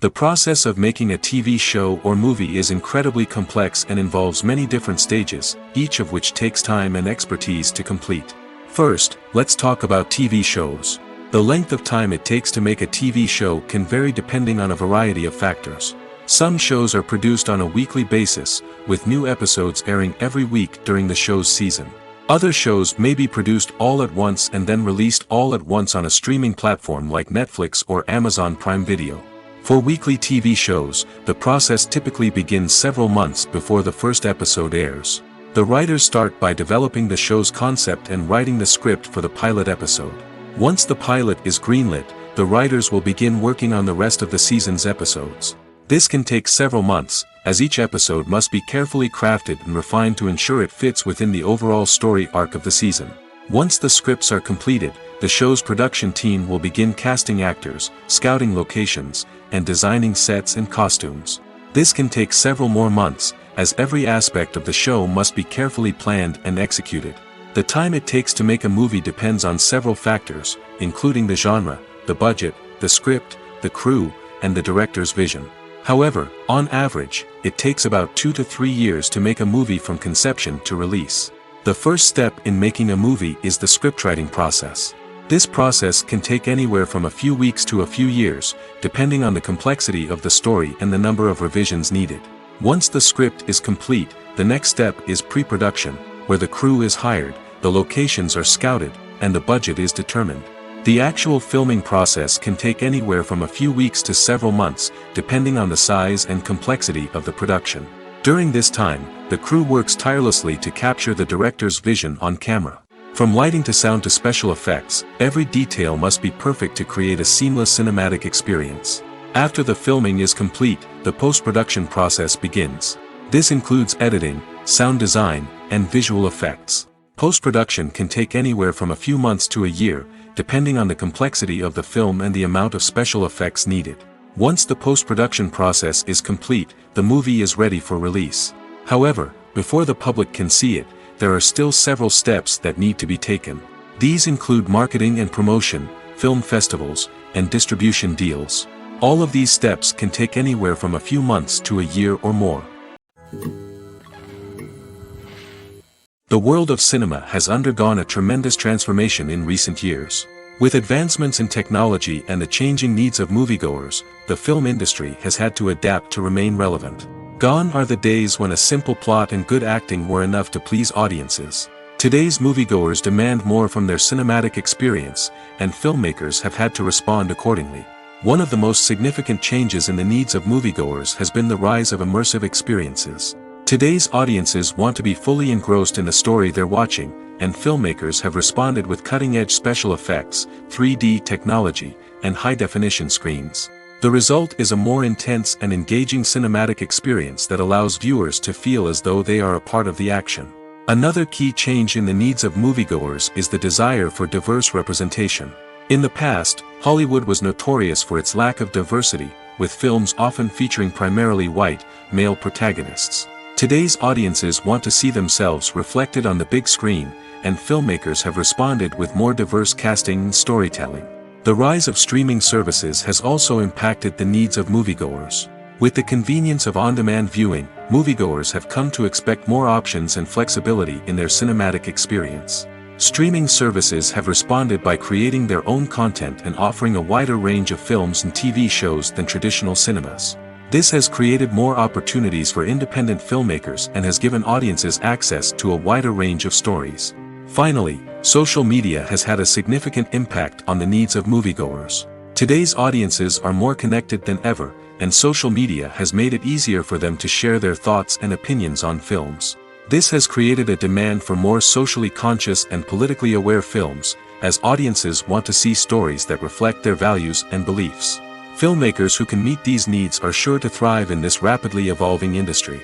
The process of making a TV show or movie is incredibly complex and involves many different stages, each of which takes time and expertise to complete. First, let's talk about TV shows. The length of time it takes to make a TV show can vary depending on a variety of factors. Some shows are produced on a weekly basis, with new episodes airing every week during the show's season. Other shows may be produced all at once and then released all at once on a streaming platform like Netflix or Amazon Prime Video. For weekly TV shows, the process typically begins several months before the first episode airs. The writers start by developing the show's concept and writing the script for the pilot episode. Once the pilot is greenlit, the writers will begin working on the rest of the season's episodes. This can take several months, as each episode must be carefully crafted and refined to ensure it fits within the overall story arc of the season. Once the scripts are completed, the show's production team will begin casting actors, scouting locations, and designing sets and costumes. This can take several more months, as every aspect of the show must be carefully planned and executed. The time it takes to make a movie depends on several factors, including the genre, the budget, the script, the crew, and the director's vision. However, on average, it takes about 2 to 3 years to make a movie from conception to release. The first step in making a movie is the scriptwriting process. This process can take anywhere from a few weeks to a few years, depending on the complexity of the story and the number of revisions needed. Once the script is complete, the next step is pre-production, where the crew is hired, the locations are scouted, and the budget is determined. The actual filming process can take anywhere from a few weeks to several months, depending on the size and complexity of the production. During this time, the crew works tirelessly to capture the director's vision on camera. From lighting to sound to special effects, every detail must be perfect to create a seamless cinematic experience. After the filming is complete, the post-production process begins. This includes editing, sound design, and visual effects. Post-production can take anywhere from a few months to a year, depending on the complexity of the film and the amount of special effects needed. Once the post-production process is complete, the movie is ready for release. However, before the public can see it, there are still several steps that need to be taken. These include marketing and promotion, film festivals, and distribution deals. All of these steps can take anywhere from a few months to a year or more. The world of cinema has undergone a tremendous transformation in recent years. With advancements in technology and the changing needs of moviegoers, the film industry has had to adapt to remain relevant. Gone are the days when a simple plot and good acting were enough to please audiences. Today's moviegoers demand more from their cinematic experience, and filmmakers have had to respond accordingly. One of the most significant changes in the needs of moviegoers has been the rise of immersive experiences. Today's audiences want to be fully engrossed in the story they're watching, and filmmakers have responded with cutting-edge special effects, 3D technology, and high-definition screens. The result is a more intense and engaging cinematic experience that allows viewers to feel as though they are a part of the action. Another key change in the needs of moviegoers is the desire for diverse representation. In the past, Hollywood was notorious for its lack of diversity, with films often featuring primarily white, male protagonists. Today's audiences want to see themselves reflected on the big screen, and filmmakers have responded with more diverse casting and storytelling. The rise of streaming services has also impacted the needs of moviegoers. With the convenience of on-demand viewing, moviegoers have come to expect more options and flexibility in their cinematic experience. Streaming services have responded by creating their own content and offering a wider range of films and TV shows than traditional cinemas. This has created more opportunities for independent filmmakers and has given audiences access to a wider range of stories. Finally, social media has had a significant impact on the needs of moviegoers. Today's audiences are more connected than ever, and social media has made it easier for them to share their thoughts and opinions on films. This has created a demand for more socially conscious and politically aware films, as audiences want to see stories that reflect their values and beliefs. Filmmakers who can meet these needs are sure to thrive in this rapidly evolving industry.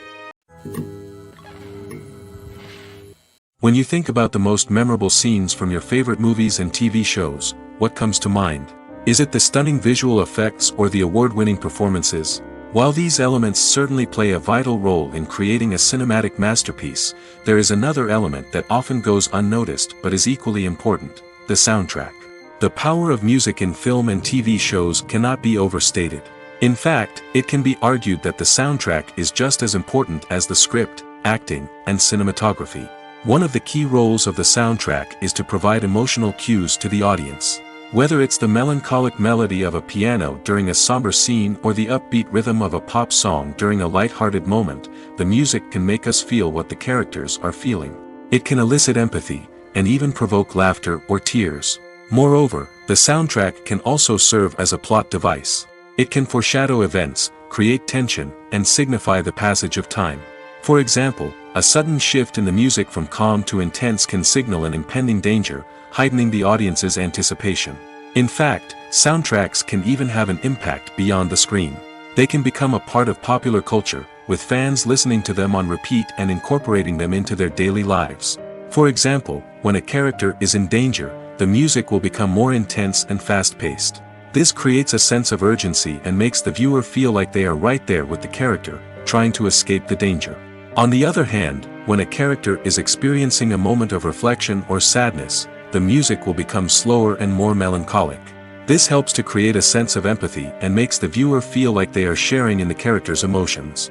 When you think about the most memorable scenes from your favorite movies and TV shows, what comes to mind? Is it the stunning visual effects or the award-winning performances? While these elements certainly play a vital role in creating a cinematic masterpiece, there is another element that often goes unnoticed but is equally important: the soundtrack. The power of music in film and TV shows cannot be overstated. In fact, it can be argued that the soundtrack is just as important as the script, acting, and cinematography. One of the key roles of the soundtrack is to provide emotional cues to the audience. Whether it's the melancholic melody of a piano during a somber scene or the upbeat rhythm of a pop song during a light-hearted moment, the music can make us feel what the characters are feeling. It can elicit empathy, and even provoke laughter or tears. Moreover, the soundtrack can also serve as a plot device. It can foreshadow events, create tension, and signify the passage of time. For example, a sudden shift in the music from calm to intense can signal an impending danger, heightening the audience's anticipation. In fact, soundtracks can even have an impact beyond the screen. They can become a part of popular culture, with fans listening to them on repeat and incorporating them into their daily lives. For example, when a character is in danger, the music will become more intense and fast-paced. This creates a sense of urgency and makes the viewer feel like they are right there with the character, trying to escape the danger. On the other hand, when a character is experiencing a moment of reflection or sadness, the music will become slower and more melancholic. This helps to create a sense of empathy and makes the viewer feel like they are sharing in the character's emotions.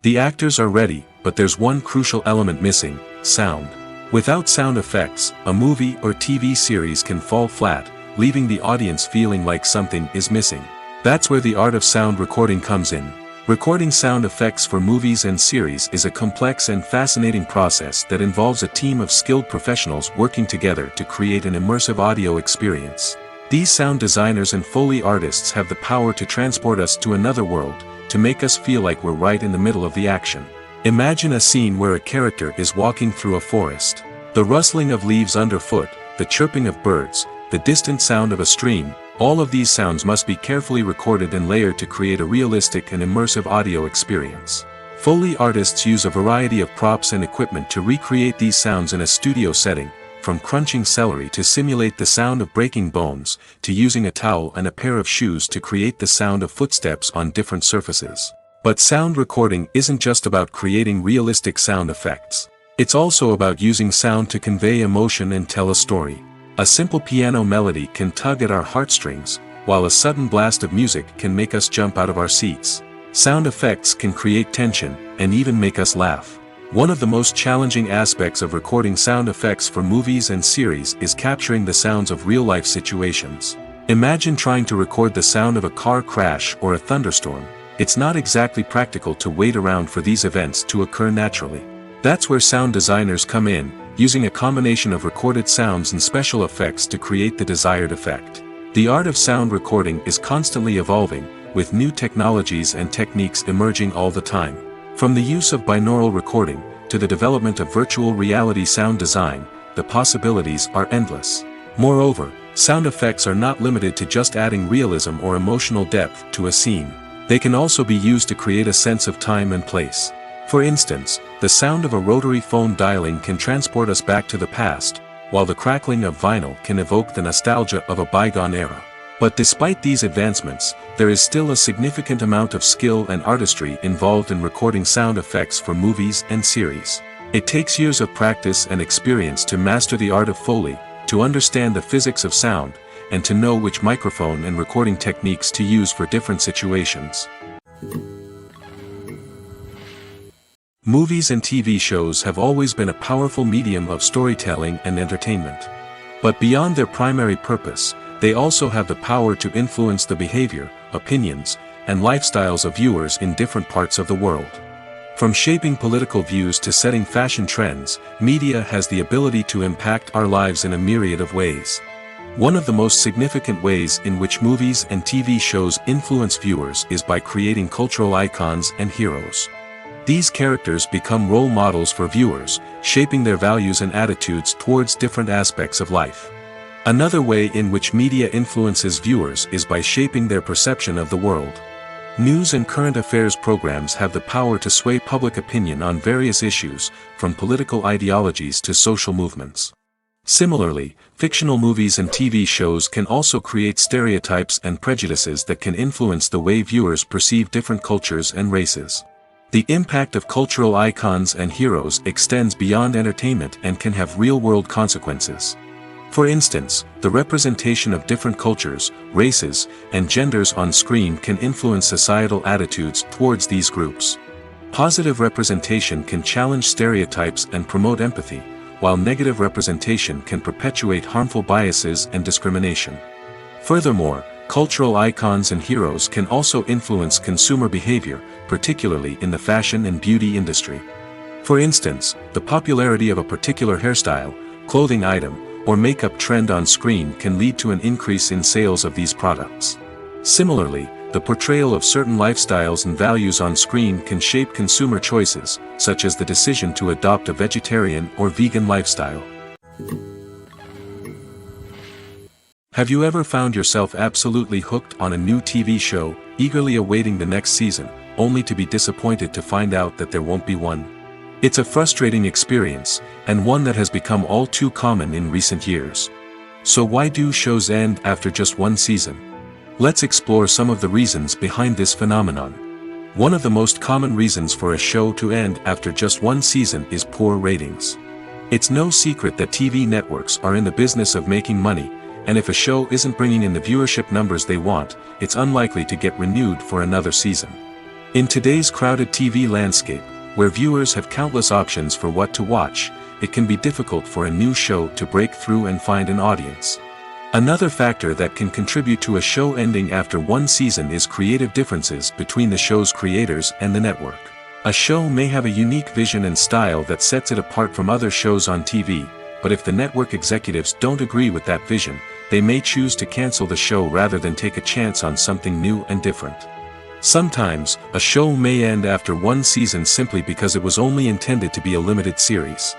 The actors are ready, but there's one crucial element missing: sound. Without sound effects, a movie or TV series can fall flat, leaving the audience feeling like something is missing. That's where the art of sound recording comes in. Recording sound effects for movies and series is a complex and fascinating process that involves a team of skilled professionals working together to create an immersive audio experience. These sound designers and Foley artists have the power to transport us to another world, to make us feel like we're right in the middle of the action. Imagine a scene where a character is walking through a forest. The rustling of leaves underfoot, the chirping of birds, the distant sound of a stream, all of these sounds must be carefully recorded and layered to create a realistic and immersive audio experience. Foley artists use a variety of props and equipment to recreate these sounds in a studio setting, from crunching celery to simulate the sound of breaking bones, to using a towel and a pair of shoes to create the sound of footsteps on different surfaces. But sound recording isn't just about creating realistic sound effects. It's also about using sound to convey emotion and tell a story. A simple piano melody can tug at our heartstrings, while a sudden blast of music can make us jump out of our seats. Sound effects can create tension, and even make us laugh. One of the most challenging aspects of recording sound effects for movies and series is capturing the sounds of real-life situations. Imagine trying to record the sound of a car crash or a thunderstorm. It's not exactly practical to wait around for these events to occur naturally. That's where sound designers come in, using a combination of recorded sounds and special effects to create the desired effect. The art of sound recording is constantly evolving, with new technologies and techniques emerging all the time. From the use of binaural recording, to the development of virtual reality sound design, the possibilities are endless. Moreover, sound effects are not limited to just adding realism or emotional depth to a scene. They can also be used to create a sense of time and place. For instance, the sound of a rotary phone dialing can transport us back to the past, while the crackling of vinyl can evoke the nostalgia of a bygone era. But despite these advancements, there is still a significant amount of skill and artistry involved in recording sound effects for movies and series. It takes years of practice and experience to master the art of Foley, to understand the physics of sound, and to know which microphone and recording techniques to use for different situations. Movies and TV shows have always been a powerful medium of storytelling and entertainment. But beyond their primary purpose, they also have the power to influence the behavior, opinions, and lifestyles of viewers in different parts of the world. From shaping political views to setting fashion trends, media has the ability to impact our lives in a myriad of ways. One of the most significant ways in which movies and TV shows influence viewers is by creating cultural icons and heroes. These characters become role models for viewers, shaping their values and attitudes towards different aspects of life. Another way in which media influences viewers is by shaping their perception of the world. News and current affairs programs have the power to sway public opinion on various issues, from political ideologies to social movements. Similarly, fictional movies and TV shows can also create stereotypes and prejudices that can influence the way viewers perceive different cultures and races. The impact of cultural icons and heroes extends beyond entertainment and can have real-world consequences. For instance, the representation of different cultures, races, and genders on screen can influence societal attitudes towards these groups. Positive representation can challenge stereotypes and promote empathy, while negative representation can perpetuate harmful biases and discrimination. Furthermore, cultural icons and heroes can also influence consumer behavior, particularly in the fashion and beauty industry. For instance, the popularity of a particular hairstyle, clothing item, or makeup trend on screen can lead to an increase in sales of these products. Similarly, the portrayal of certain lifestyles and values on screen can shape consumer choices, such as the decision to adopt a vegetarian or vegan lifestyle. Have you ever found yourself absolutely hooked on a new TV show, eagerly awaiting the next season, only to be disappointed to find out that there won't be one? It's a frustrating experience, and one that has become all too common in recent years. So why do shows end after just one season? Let's explore some of the reasons behind this phenomenon. One of the most common reasons for a show to end after just one season is poor ratings. It's no secret that TV networks are in the business of making money, and if a show isn't bringing in the viewership numbers they want, it's unlikely to get renewed for another season. In today's crowded TV landscape, where viewers have countless options for what to watch, it can be difficult for a new show to break through and find an audience. Another factor that can contribute to a show ending after one season is creative differences between the show's creators and the network. A show may have a unique vision and style that sets it apart from other shows on TV, but if the network executives don't agree with that vision, they may choose to cancel the show rather than take a chance on something new and different. Sometimes, a show may end after one season simply because it was only intended to be a limited series.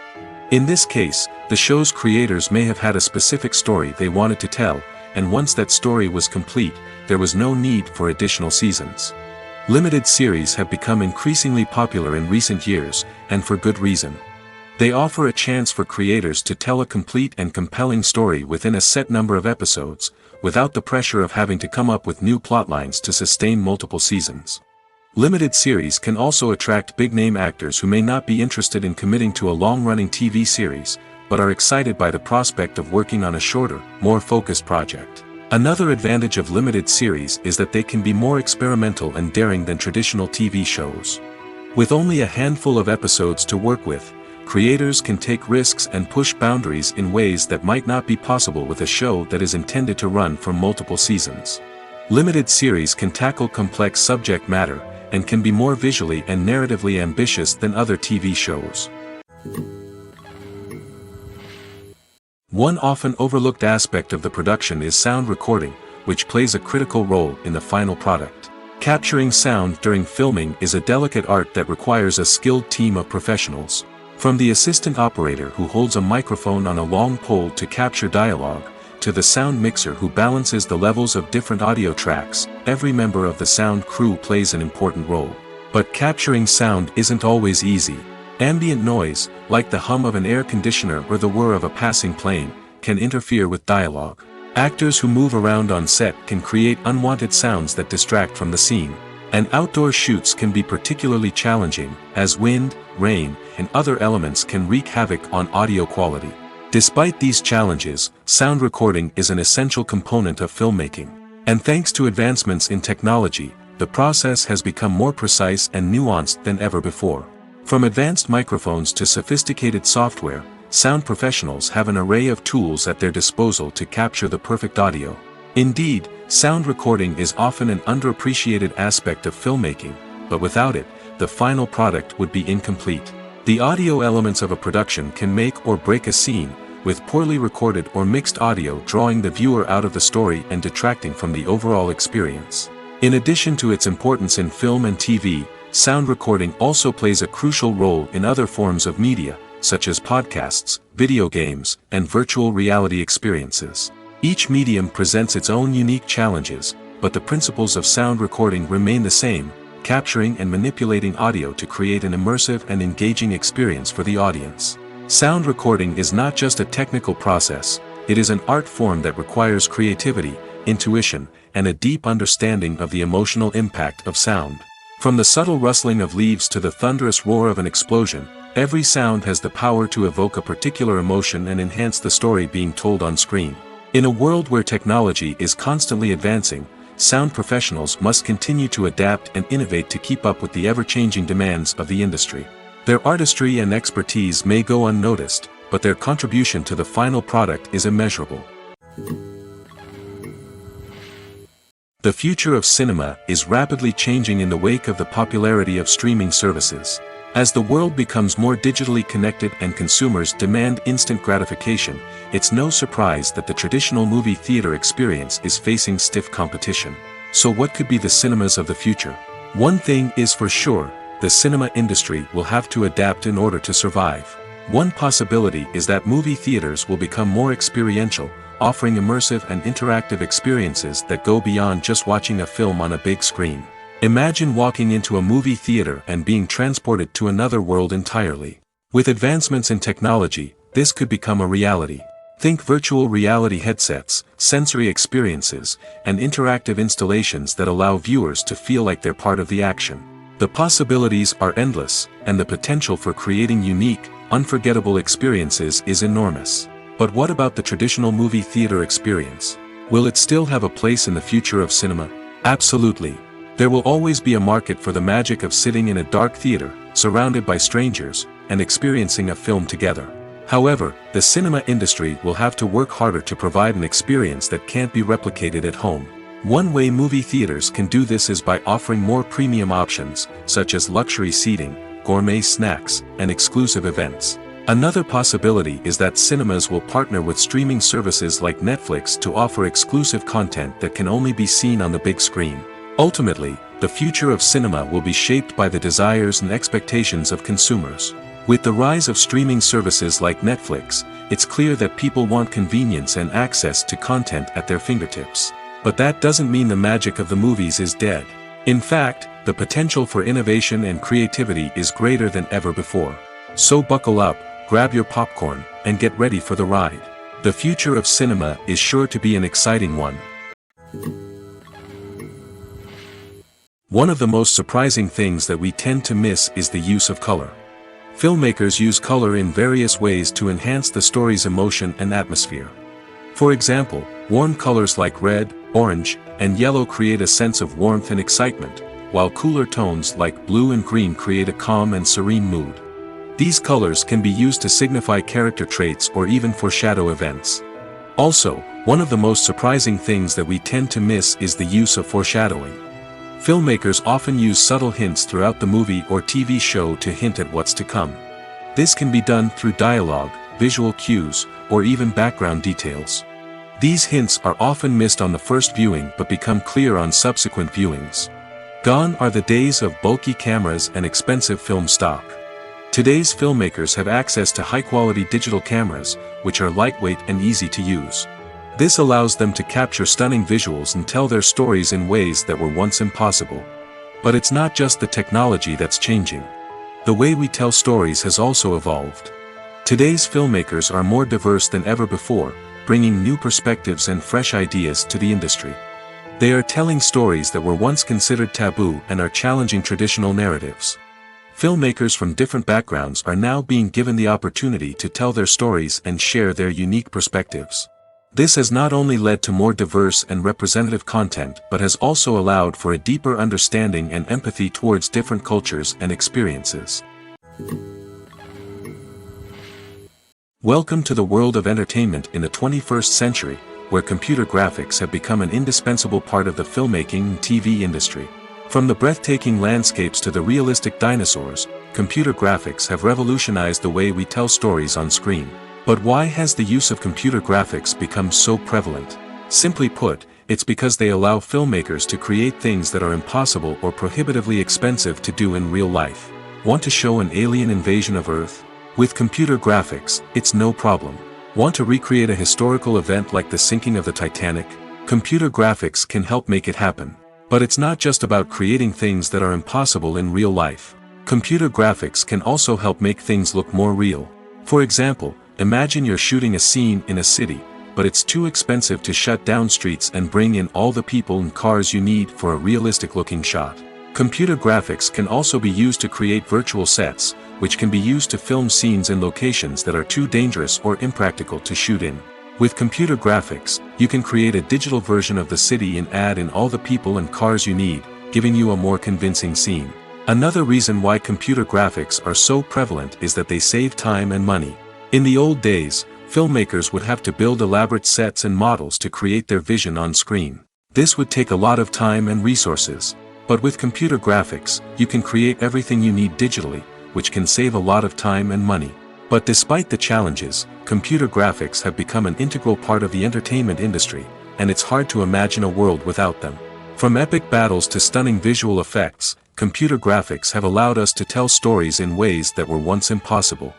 In this case, the show's creators may have had a specific story they wanted to tell, and once that story was complete, there was no need for additional seasons. Limited series have become increasingly popular in recent years, and for good reason. They offer a chance for creators to tell a complete and compelling story within a set number of episodes, without the pressure of having to come up with new plotlines to sustain multiple seasons. Limited series can also attract big-name actors who may not be interested in committing to a long-running TV series, but are excited by the prospect of working on a shorter, more focused project. Another advantage of limited series is that they can be more experimental and daring than traditional TV shows. With only a handful of episodes to work with, creators can take risks and push boundaries in ways that might not be possible with a show that is intended to run for multiple seasons. Limited series can tackle complex subject matter, and can be more visually and narratively ambitious than other TV shows. One often overlooked aspect of the production is sound recording, which plays a critical role in the final product. Capturing sound during filming is a delicate art that requires a skilled team of professionals. From the assistant operator who holds a microphone on a long pole to capture dialogue, to the sound mixer who balances the levels of different audio tracks, every member of the sound crew plays an important role. But capturing sound isn't always easy. Ambient noise, like the hum of an air conditioner or the whir of a passing plane, can interfere with dialogue. Actors who move around on set can create unwanted sounds that distract from the scene. And outdoor shoots can be particularly challenging, as wind, rain, and other elements can wreak havoc on audio quality. Despite these challenges, sound recording is an essential component of filmmaking. And thanks to advancements in technology, the process has become more precise and nuanced than ever before. From advanced microphones to sophisticated software, sound professionals have an array of tools at their disposal to capture the perfect audio. Indeed, sound recording is often an underappreciated aspect of filmmaking, but without it, the final product would be incomplete. The audio elements of a production can make or break a scene, with poorly recorded or mixed audio drawing the viewer out of the story and detracting from the overall experience. In addition to its importance in film and TV, sound recording also plays a crucial role in other forms of media, such as podcasts, video games, and virtual reality experiences. Each medium presents its own unique challenges, but the principles of sound recording remain the same: capturing and manipulating audio to create an immersive and engaging experience for the audience. Sound recording is not just a technical process, it is an art form that requires creativity, intuition, and a deep understanding of the emotional impact of sound. From the subtle rustling of leaves to the thunderous roar of an explosion, every sound has the power to evoke a particular emotion and enhance the story being told on screen. In a world where technology is constantly advancing, sound professionals must continue to adapt and innovate to keep up with the ever-changing demands of the industry. Their artistry and expertise may go unnoticed, but their contribution to the final product is immeasurable. The future of cinema is rapidly changing in the wake of the popularity of streaming services. As the world becomes more digitally connected and consumers demand instant gratification, it's no surprise that the traditional movie theater experience is facing stiff competition. So what could be the cinemas of the future? One thing is for sure, the cinema industry will have to adapt in order to survive. One possibility is that movie theaters will become more experiential, offering immersive and interactive experiences that go beyond just watching a film on a big screen. Imagine walking into a movie theater and being transported to another world entirely. With advancements in technology, this could become a reality. Think virtual reality headsets, sensory experiences, and interactive installations that allow viewers to feel like they're part of the action. The possibilities are endless, and the potential for creating unique, unforgettable experiences is enormous. But what about the traditional movie theater experience? Will it still have a place in the future of cinema? Absolutely. There will always be a market for the magic of sitting in a dark theater, surrounded by strangers, and experiencing a film together. However, the cinema industry will have to work harder to provide an experience that can't be replicated at home. One way movie theaters can do this is by offering more premium options, such as luxury seating, gourmet snacks, and exclusive events. Another possibility is that cinemas will partner with streaming services like Netflix to offer exclusive content that can only be seen on the big screen. Ultimately, the future of cinema will be shaped by the desires and expectations of consumers. With the rise of streaming services like Netflix, it's clear that people want convenience and access to content at their fingertips. But that doesn't mean the magic of the movies is dead. In fact, the potential for innovation and creativity is greater than ever before. So buckle up, grab your popcorn, and get ready for the ride. The future of cinema is sure to be an exciting one. One of the most surprising things that we tend to miss is the use of color. Filmmakers use color in various ways to enhance the story's emotion and atmosphere. For example, warm colors like red, orange, and yellow create a sense of warmth and excitement, while cooler tones like blue and green create a calm and serene mood. These colors can be used to signify character traits or even foreshadow events. Also, one of the most surprising things that we tend to miss is the use of foreshadowing. Filmmakers often use subtle hints throughout the movie or TV show to hint at what's to come. This can be done through dialogue, visual cues, or even background details. These hints are often missed on the first viewing but become clear on subsequent viewings. Gone are the days of bulky cameras and expensive film stock. Today's filmmakers have access to high-quality digital cameras, which are lightweight and easy to use. This allows them to capture stunning visuals and tell their stories in ways that were once impossible. But it's not just the technology that's changing. The way we tell stories has also evolved. Today's filmmakers are more diverse than ever before, bringing new perspectives and fresh ideas to the industry. They are telling stories that were once considered taboo and are challenging traditional narratives. Filmmakers from different backgrounds are now being given the opportunity to tell their stories and share their unique perspectives. This has not only led to more diverse and representative content but has also allowed for a deeper understanding and empathy towards different cultures and experiences. Welcome to the world of entertainment in the 21st century, where computer graphics have become an indispensable part of the filmmaking and TV industry. From the breathtaking landscapes to the realistic dinosaurs, computer graphics have revolutionized the way we tell stories on screen. But why has the use of computer graphics become so prevalent? Simply put, it's because they allow filmmakers to create things that are impossible or prohibitively expensive to do in real life. Want to show an alien invasion of Earth? With computer graphics, it's no problem. Want to recreate a historical event like the sinking of the Titanic? Computer graphics can help make it happen. But it's not just about creating things that are impossible in real life. Computer graphics can also help make things look more real. For example, imagine you're shooting a scene in a city, but it's too expensive to shut down streets and bring in all the people and cars you need for a realistic-looking shot. Computer graphics can also be used to create virtual sets, which can be used to film scenes in locations that are too dangerous or impractical to shoot in. With computer graphics, you can create a digital version of the city and add in all the people and cars you need, giving you a more convincing scene. Another reason why computer graphics are so prevalent is that they save time and money. In the old days, filmmakers would have to build elaborate sets and models to create their vision on screen. This would take a lot of time and resources. But with computer graphics, you can create everything you need digitally, which can save a lot of time and money. But despite the challenges, computer graphics have become an integral part of the entertainment industry, and it's hard to imagine a world without them. From epic battles to stunning visual effects, computer graphics have allowed us to tell stories in ways that were once impossible.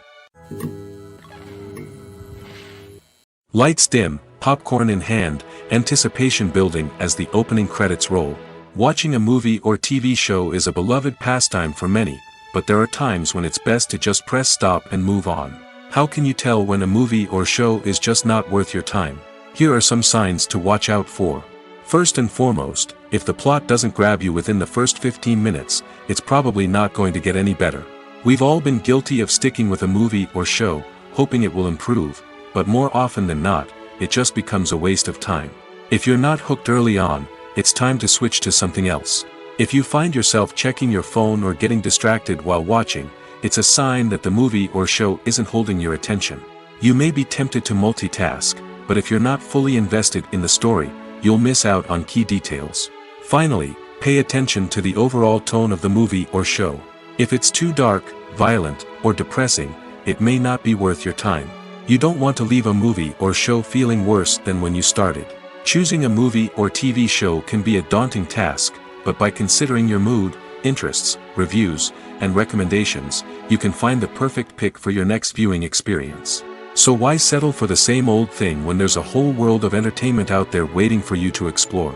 Lights dim, popcorn in hand, anticipation building as the opening credits roll. Watching a movie or TV show is a beloved pastime for many, but there are times when it's best to just press stop and move on. How can you tell when a movie or show is just not worth your time? Here are some signs to watch out for. First and foremost, if the plot doesn't grab you within the first 15 minutes, it's probably not going to get any better. We've all been guilty of sticking with a movie or show, hoping it will improve, but more often than not, it just becomes a waste of time. If you're not hooked early on, it's time to switch to something else. If you find yourself checking your phone or getting distracted while watching, it's a sign that the movie or show isn't holding your attention. You may be tempted to multitask, but if you're not fully invested in the story, you'll miss out on key details. Finally, pay attention to the overall tone of the movie or show. If it's too dark, violent, or depressing, it may not be worth your time. You don't want to leave a movie or show feeling worse than when you started. Choosing a movie or TV show can be a daunting task, but by considering your mood, interests, reviews, and recommendations, you can find the perfect pick for your next viewing experience. So why settle for the same old thing when there's a whole world of entertainment out there waiting for you to explore?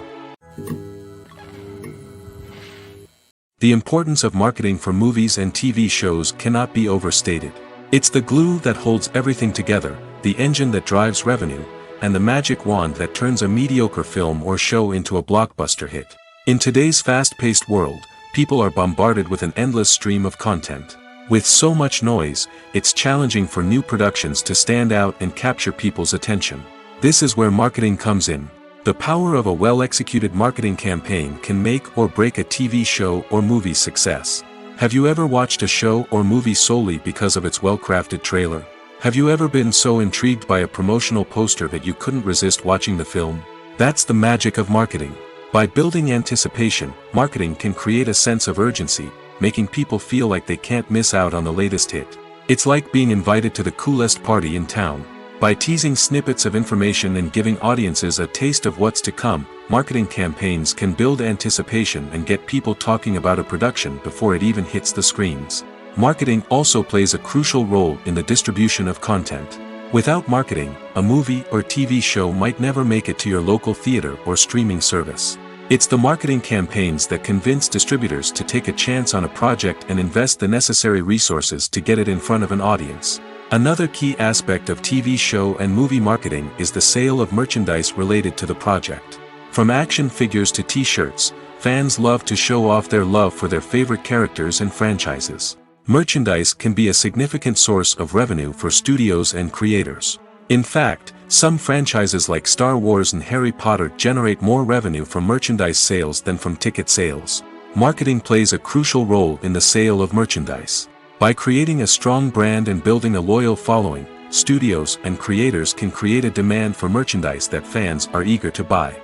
The importance of marketing for movies and TV shows cannot be overstated. It's the glue that holds everything together, the engine that drives revenue, and the magic wand that turns a mediocre film or show into a blockbuster hit. In today's fast-paced world, people are bombarded with an endless stream of content. With so much noise, it's challenging for new productions to stand out and capture people's attention. This is where marketing comes in. The power of a well-executed marketing campaign can make or break a TV show or movie's success. Have you ever watched a show or movie solely because of its well-crafted trailer? Have you ever been so intrigued by a promotional poster that you couldn't resist watching the film? That's the magic of marketing. By building anticipation, marketing can create a sense of urgency, making people feel like they can't miss out on the latest hit. It's like being invited to the coolest party in town. By teasing snippets of information and giving audiences a taste of what's to come, marketing campaigns can build anticipation and get people talking about a production before it even hits the screens. Marketing also plays a crucial role in the distribution of content. Without marketing, a movie or TV show might never make it to your local theater or streaming service. It's the marketing campaigns that convince distributors to take a chance on a project and invest the necessary resources to get it in front of an audience. Another key aspect of TV show and movie marketing is the sale of merchandise related to the project. From action figures to t-shirts, fans love to show off their love for their favorite characters and franchises. Merchandise can be a significant source of revenue for studios and creators. In fact, some franchises like Star Wars and Harry Potter generate more revenue from merchandise sales than from ticket sales. Marketing plays a crucial role in the sale of merchandise. By creating a strong brand and building a loyal following, studios and creators can create a demand for merchandise that fans are eager to buy.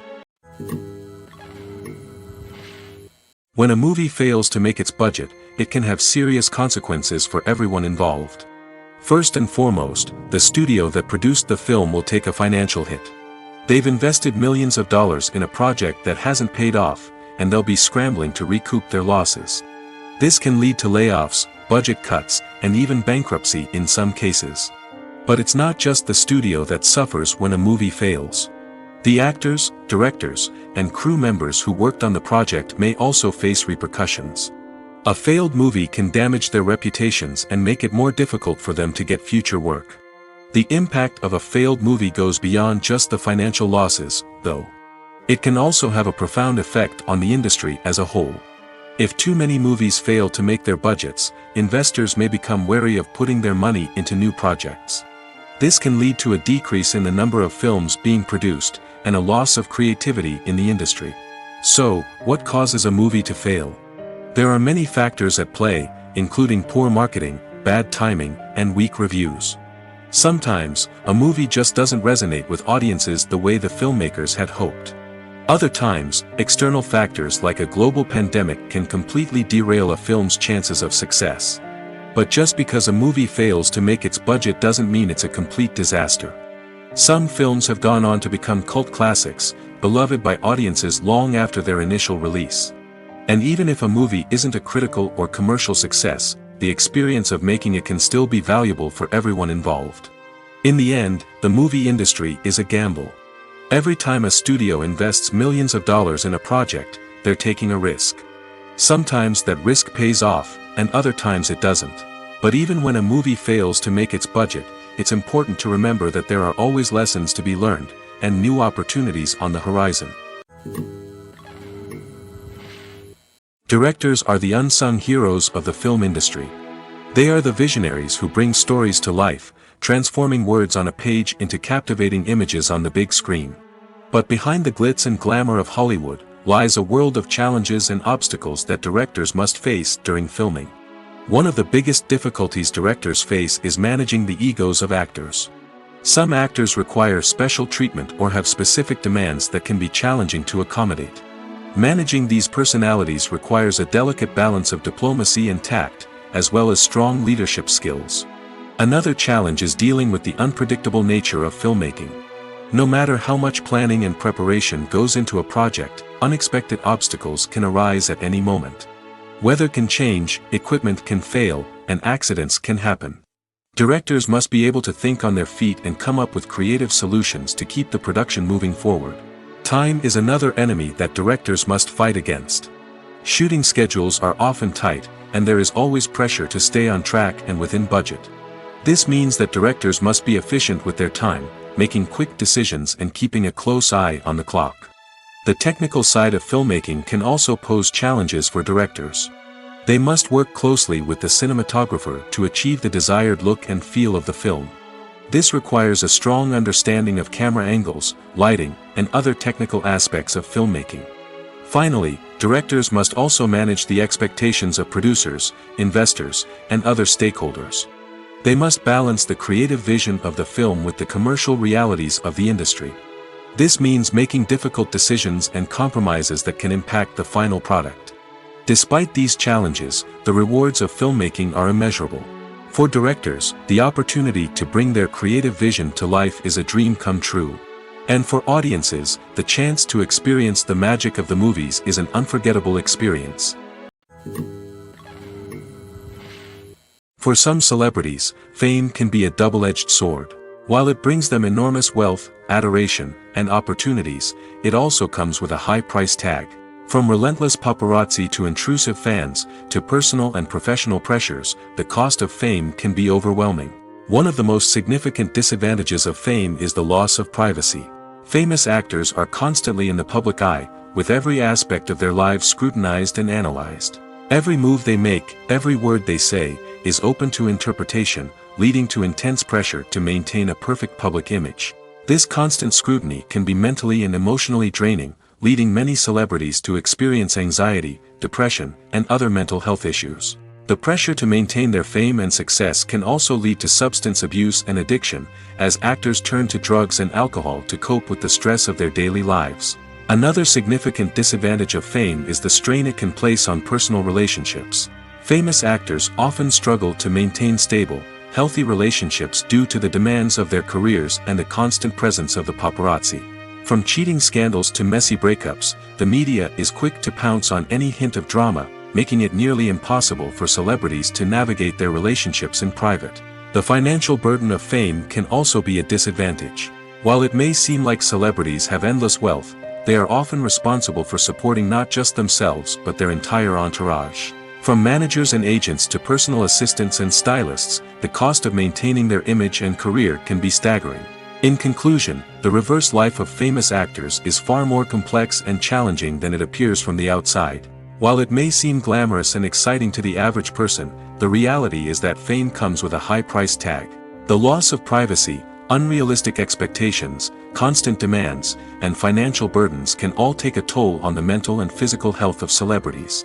When a movie fails to make its budget, it can have serious consequences for everyone involved. First and foremost, the studio that produced the film will take a financial hit. They've invested millions of dollars in a project that hasn't paid off, and they'll be scrambling to recoup their losses. This can lead to layoffs, budget cuts, and even bankruptcy in some cases. But it's not just the studio that suffers when a movie fails. The actors, directors, and crew members who worked on the project may also face repercussions. A failed movie can damage their reputations and make it more difficult for them to get future work. The impact of a failed movie goes beyond just the financial losses, though. It can also have a profound effect on the industry as a whole. If too many movies fail to make their budgets, investors may become wary of putting their money into new projects. This can lead to a decrease in the number of films being produced, and a loss of creativity in the industry. So, what causes a movie to fail? There are many factors at play, including poor marketing, bad timing, and weak reviews. Sometimes, a movie just doesn't resonate with audiences the way the filmmakers had hoped. Other times, external factors like a global pandemic can completely derail a film's chances of success. But just because a movie fails to make its budget doesn't mean it's a complete disaster. Some films have gone on to become cult classics, beloved by audiences long after their initial release. And even if a movie isn't a critical or commercial success, the experience of making it can still be valuable for everyone involved. In the end, the movie industry is a gamble. Every time a studio invests millions of dollars in a project, they're taking a risk. Sometimes that risk pays off, and other times it doesn't. But even when a movie fails to make its budget, it's important to remember that there are always lessons to be learned, and new opportunities on the horizon. Directors are the unsung heroes of the film industry. They are the visionaries who bring stories to life, transforming words on a page into captivating images on the big screen. But behind the glitz and glamour of Hollywood, lies a world of challenges and obstacles that directors must face during filming. One of the biggest difficulties directors face is managing the egos of actors. Some actors require special treatment or have specific demands that can be challenging to accommodate. Managing these personalities requires a delicate balance of diplomacy and tact, as well as strong leadership skills. Another challenge is dealing with the unpredictable nature of filmmaking. No matter how much planning and preparation goes into a project, unexpected obstacles can arise at any moment. Weather can change, equipment can fail, and accidents can happen. Directors must be able to think on their feet and come up with creative solutions to keep the production moving forward. Time is another enemy that directors must fight against. Shooting schedules are often tight, and there is always pressure to stay on track and within budget. This means that directors must be efficient with their time, making quick decisions and keeping a close eye on the clock. The technical side of filmmaking can also pose challenges for directors. They must work closely with the cinematographer to achieve the desired look and feel of the film. This requires a strong understanding of camera angles, lighting, and other technical aspects of filmmaking. Finally, directors must also manage the expectations of producers, investors, and other stakeholders. They must balance the creative vision of the film with the commercial realities of the industry. This means making difficult decisions and compromises that can impact the final product. Despite these challenges, the rewards of filmmaking are immeasurable. For directors, the opportunity to bring their creative vision to life is a dream come true. And for audiences, the chance to experience the magic of the movies is an unforgettable experience. For some celebrities, fame can be a double-edged sword. While it brings them enormous wealth, adoration, and opportunities, it also comes with a high price tag. From relentless paparazzi to intrusive fans, to personal and professional pressures, the cost of fame can be overwhelming. One of the most significant disadvantages of fame is the loss of privacy. Famous actors are constantly in the public eye, with every aspect of their lives scrutinized and analyzed. Every move they make, every word they say, is open to interpretation, leading to intense pressure to maintain a perfect public image. This constant scrutiny can be mentally and emotionally draining, leading many celebrities to experience anxiety, depression, and other mental health issues. The pressure to maintain their fame and success can also lead to substance abuse and addiction, as actors turn to drugs and alcohol to cope with the stress of their daily lives. Another significant disadvantage of fame is the strain it can place on personal relationships. Famous actors often struggle to maintain stable, healthy relationships due to the demands of their careers and the constant presence of the paparazzi. From cheating scandals to messy breakups, the media is quick to pounce on any hint of drama, making it nearly impossible for celebrities to navigate their relationships in private. The financial burden of fame can also be a disadvantage. While it may seem like celebrities have endless wealth, they are often responsible for supporting not just themselves but their entire entourage. From managers and agents to personal assistants and stylists, the cost of maintaining their image and career can be staggering. In conclusion, the reverse life of famous actors is far more complex and challenging than it appears from the outside. While it may seem glamorous and exciting to the average person, the reality is that fame comes with a high price tag. The loss of privacy, unrealistic expectations, constant demands, and financial burdens can all take a toll on the mental and physical health of celebrities.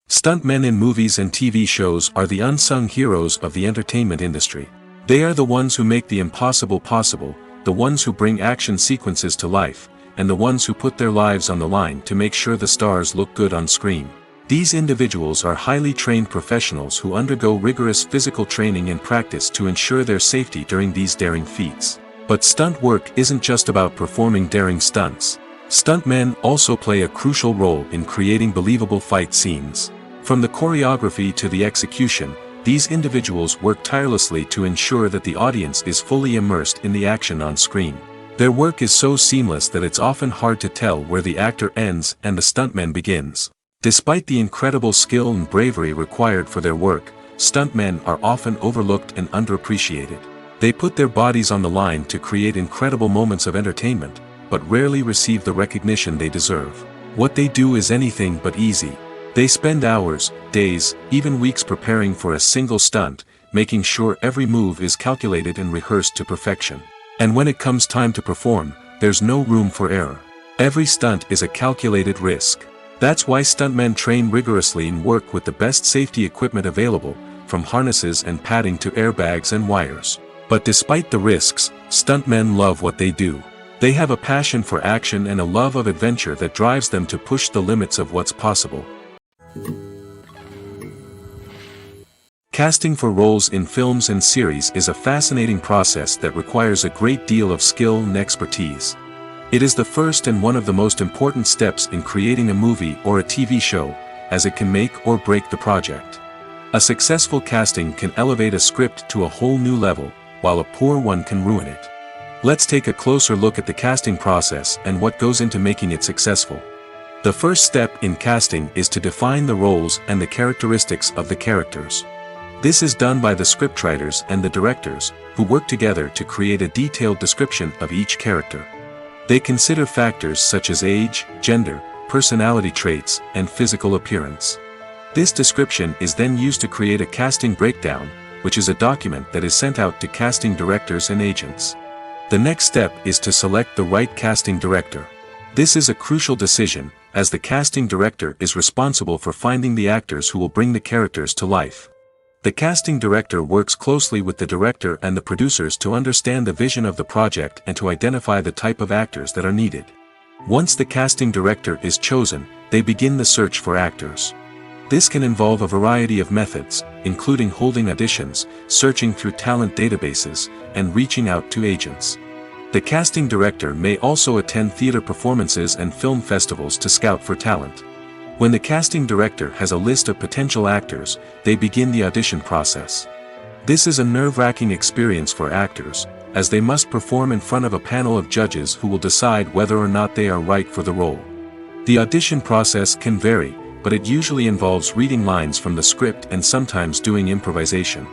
Stuntmen in movies and TV shows are the unsung heroes of the entertainment industry. They are the ones who make the impossible possible, the ones who bring action sequences to life, and the ones who put their lives on the line to make sure the stars look good on screen. These individuals are highly trained professionals who undergo rigorous physical training and practice to ensure their safety during these daring feats. But stunt work isn't just about performing daring stunts. Stuntmen also play a crucial role in creating believable fight scenes. From the choreography to the execution, these individuals work tirelessly to ensure that the audience is fully immersed in the action on screen. Their work is so seamless that it's often hard to tell where the actor ends and the stuntman begins. Despite the incredible skill and bravery required for their work, stuntmen are often overlooked and underappreciated. They put their bodies on the line to create incredible moments of entertainment, but rarely receive the recognition they deserve. What they do is anything but easy. They spend hours, days, even weeks preparing for a single stunt, making sure every move is calculated and rehearsed to perfection. And when it comes time to perform, there's no room for error. Every stunt is a calculated risk. That's why stuntmen train rigorously and work with the best safety equipment available, from harnesses and padding to airbags and wires. But despite the risks, stuntmen love what they do. They have a passion for action and a love of adventure that drives them to push the limits of what's possible. Casting for roles in films and series is a fascinating process that requires a great deal of skill and expertise. It is the first and one of the most important steps in creating a movie or a TV show, as it can make or break the project. A successful casting can elevate a script to a whole new level, while a poor one can ruin it. Let's take a closer look at the casting process and what goes into making it successful. The first step in casting is to define the roles and the characteristics of the characters. This is done by the scriptwriters and the directors, who work together to create a detailed description of each character. They consider factors such as age, gender, personality traits, and physical appearance. This description is then used to create a casting breakdown, which is a document that is sent out to casting directors and agents. The next step is to select the right casting director. This is a crucial decision, as the casting director is responsible for finding the actors who will bring the characters to life. The casting director works closely with the director and the producers to understand the vision of the project and to identify the type of actors that are needed. Once the casting director is chosen, they begin the search for actors. This can involve a variety of methods, including holding auditions, searching through talent databases, and reaching out to agents. The casting director may also attend theater performances and film festivals to scout for talent. When the casting director has a list of potential actors, they begin the audition process. This is a nerve-wracking experience for actors, as they must perform in front of a panel of judges who will decide whether or not they are right for the role. The audition process can vary, but it usually involves reading lines from the script and sometimes doing improvisation.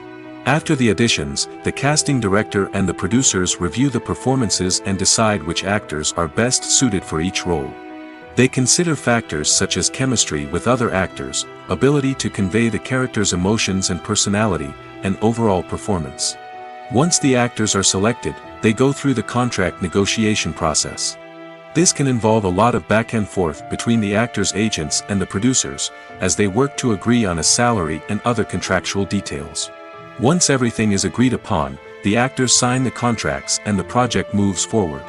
After the auditions, the casting director and the producers review the performances and decide which actors are best suited for each role. They consider factors such as chemistry with other actors, ability to convey the character's emotions and personality, and overall performance. Once the actors are selected, they go through the contract negotiation process. This can involve a lot of back and forth between the actors' agents and the producers, as they work to agree on a salary and other contractual details. Once everything is agreed upon, the actors sign the contracts and the project moves forward.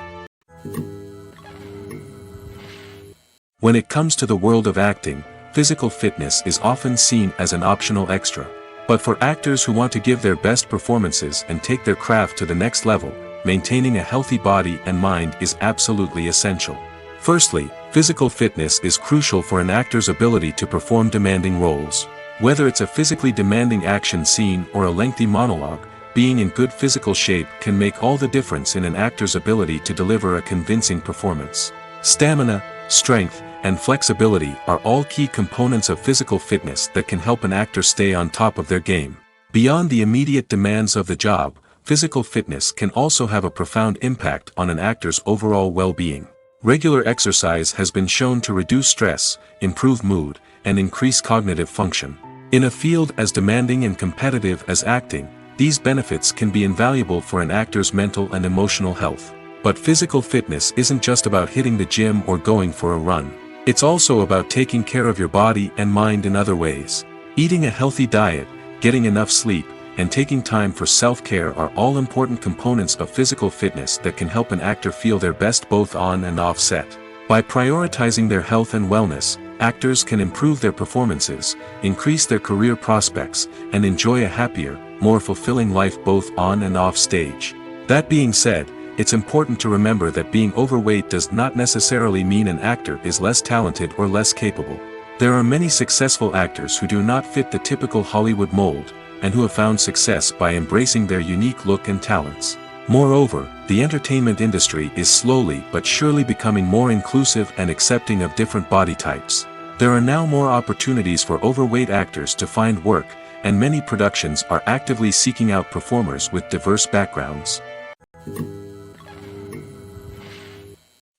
When it comes to the world of acting, physical fitness is often seen as an optional extra. But for actors who want to give their best performances and take their craft to the next level, maintaining a healthy body and mind is absolutely essential. Firstly, physical fitness is crucial for an actor's ability to perform demanding roles. Whether it's a physically demanding action scene or a lengthy monologue, being in good physical shape can make all the difference in an actor's ability to deliver a convincing performance. Stamina, strength, and flexibility are all key components of physical fitness that can help an actor stay on top of their game. Beyond the immediate demands of the job, physical fitness can also have a profound impact on an actor's overall well-being. Regular exercise has been shown to reduce stress, improve mood, and increase cognitive function. In a field as demanding and competitive as acting, these benefits can be invaluable for an actor's mental and emotional health. But physical fitness isn't just about hitting the gym or going for a run. It's also about taking care of your body and mind in other ways. Eating a healthy diet, getting enough sleep, and taking time for self-care are all important components of physical fitness that can help an actor feel their best both on and off set. By prioritizing their health and wellness, actors can improve their performances, increase their career prospects, and enjoy a happier, more fulfilling life both on and off stage. That being said, it's important to remember that being overweight does not necessarily mean an actor is less talented or less capable. There are many successful actors who do not fit the typical Hollywood mold, and who have found success by embracing their unique look and talents. Moreover, the entertainment industry is slowly but surely becoming more inclusive and accepting of different body types. There are now more opportunities for overweight actors to find work, and many productions are actively seeking out performers with diverse backgrounds.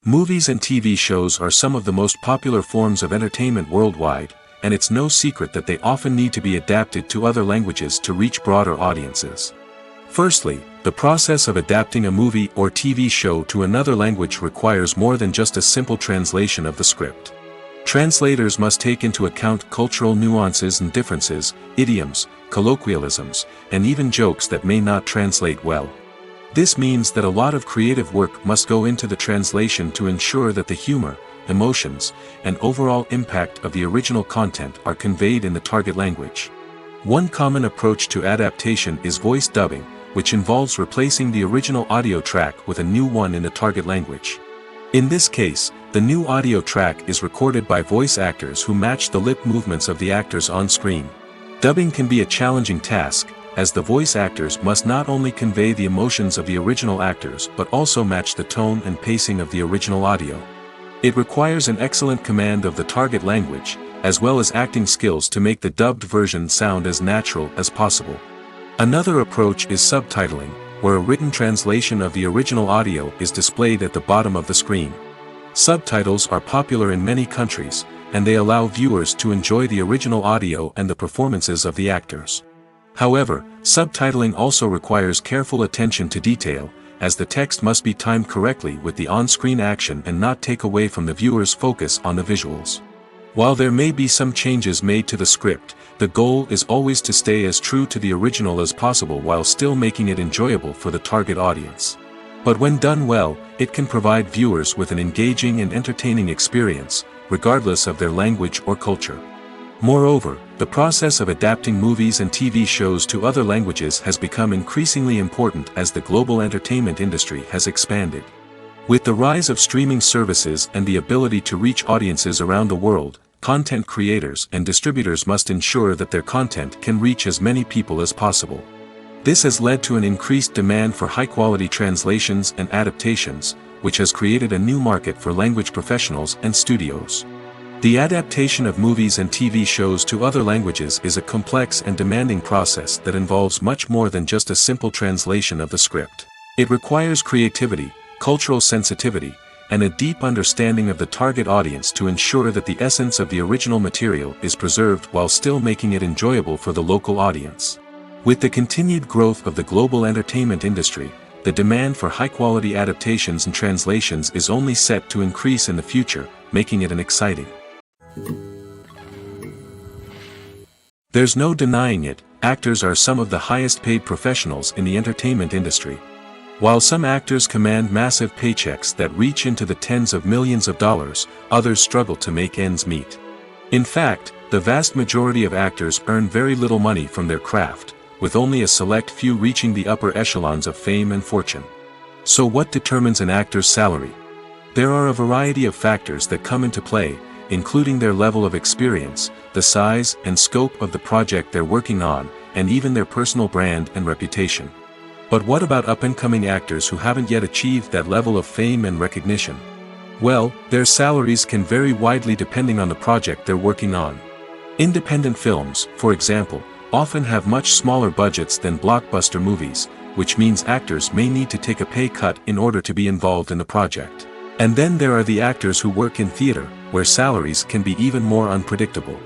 Movies and TV shows are some of the most popular forms of entertainment worldwide, and it's no secret that they often need to be adapted to other languages to reach broader audiences. Firstly, the process of adapting a movie or TV show to another language requires more than just a simple translation of the script. Translators must take into account cultural nuances and differences, idioms, colloquialisms, and even jokes that may not translate well. This means that a lot of creative work must go into the translation to ensure that the humor, emotions, and overall impact of the original content are conveyed in the target language. One common approach to adaptation is voice dubbing, which involves replacing the original audio track with a new one in the target language. In this case, the new audio track is recorded by voice actors who match the lip movements of the actors on screen. Dubbing can be a challenging task, as the voice actors must not only convey the emotions of the original actors but also match the tone and pacing of the original audio. It requires an excellent command of the target language, as well as acting skills to make the dubbed version sound as natural as possible. Another approach is subtitling, where a written translation of the original audio is displayed at the bottom of the screen. Subtitles are popular in many countries, and they allow viewers to enjoy the original audio and the performances of the actors. However, subtitling also requires careful attention to detail, as the text must be timed correctly with the on-screen action and not take away from the viewer's focus on the visuals. While there may be some changes made to the script, the goal is always to stay as true to the original as possible while still making it enjoyable for the target audience. But when done well, it can provide viewers with an engaging and entertaining experience, regardless of their language or culture. Moreover, the process of adapting movies and TV shows to other languages has become increasingly important as the global entertainment industry has expanded. With the rise of streaming services and the ability to reach audiences around the world, content creators and distributors must ensure that their content can reach as many people as possible. This has led to an increased demand for high-quality translations and adaptations, which has created a new market for language professionals and studios. The adaptation of movies and TV shows to other languages is a complex and demanding process that involves much more than just a simple translation of the script. It requires creativity, cultural sensitivity, and a deep understanding of the target audience to ensure that the essence of the original material is preserved while still making it enjoyable for the local audience. With the continued growth of the global entertainment industry, the demand for high-quality adaptations and translations is only set to increase in the future, making it an exciting. There's no denying it, actors are some of the highest-paid professionals in the entertainment industry. While some actors command massive paychecks that reach into the tens of millions of dollars, others struggle to make ends meet. In fact, the vast majority of actors earn very little money from their craft, with only a select few reaching the upper echelons of fame and fortune. So what determines an actor's salary? There are a variety of factors that come into play, including their level of experience, the size and scope of the project they're working on, and even their personal brand and reputation. But what about up-and-coming actors who haven't yet achieved that level of fame and recognition? Well, their salaries can vary widely depending on the project they're working on. Independent films, for example, often have much smaller budgets than blockbuster movies, which means actors may need to take a pay cut in order to be involved in the project. And then there are the actors who work in theater, where salaries can be even more unpredictable.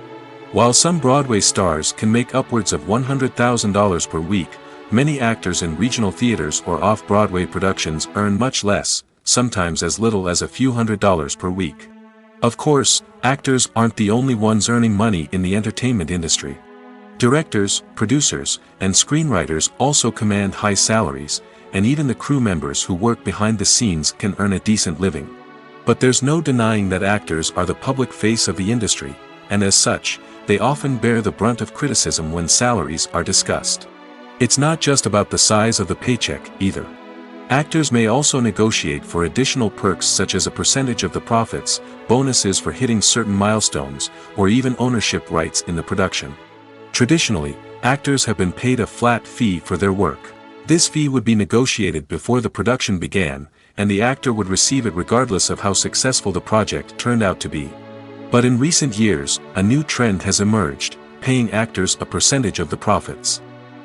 While some Broadway stars can make upwards of $100,000 per week, many actors in regional theaters or off-Broadway productions earn much less, sometimes as little as a few $100s per week. Of course, actors aren't the only ones earning money in the entertainment industry. Directors, producers, and screenwriters also command high salaries, and even the crew members who work behind the scenes can earn a decent living. But there's no denying that actors are the public face of the industry, and as such, they often bear the brunt of criticism when salaries are discussed. It's not just about the size of the paycheck, either. Actors may also negotiate for additional perks such as a percentage of the profits, bonuses for hitting certain milestones, or even ownership rights in the production. Traditionally, actors have been paid a flat fee for their work. This fee would be negotiated before the production began, and the actor would receive it regardless of how successful the project turned out to be. But in recent years, a new trend has emerged, paying actors a percentage of the profits.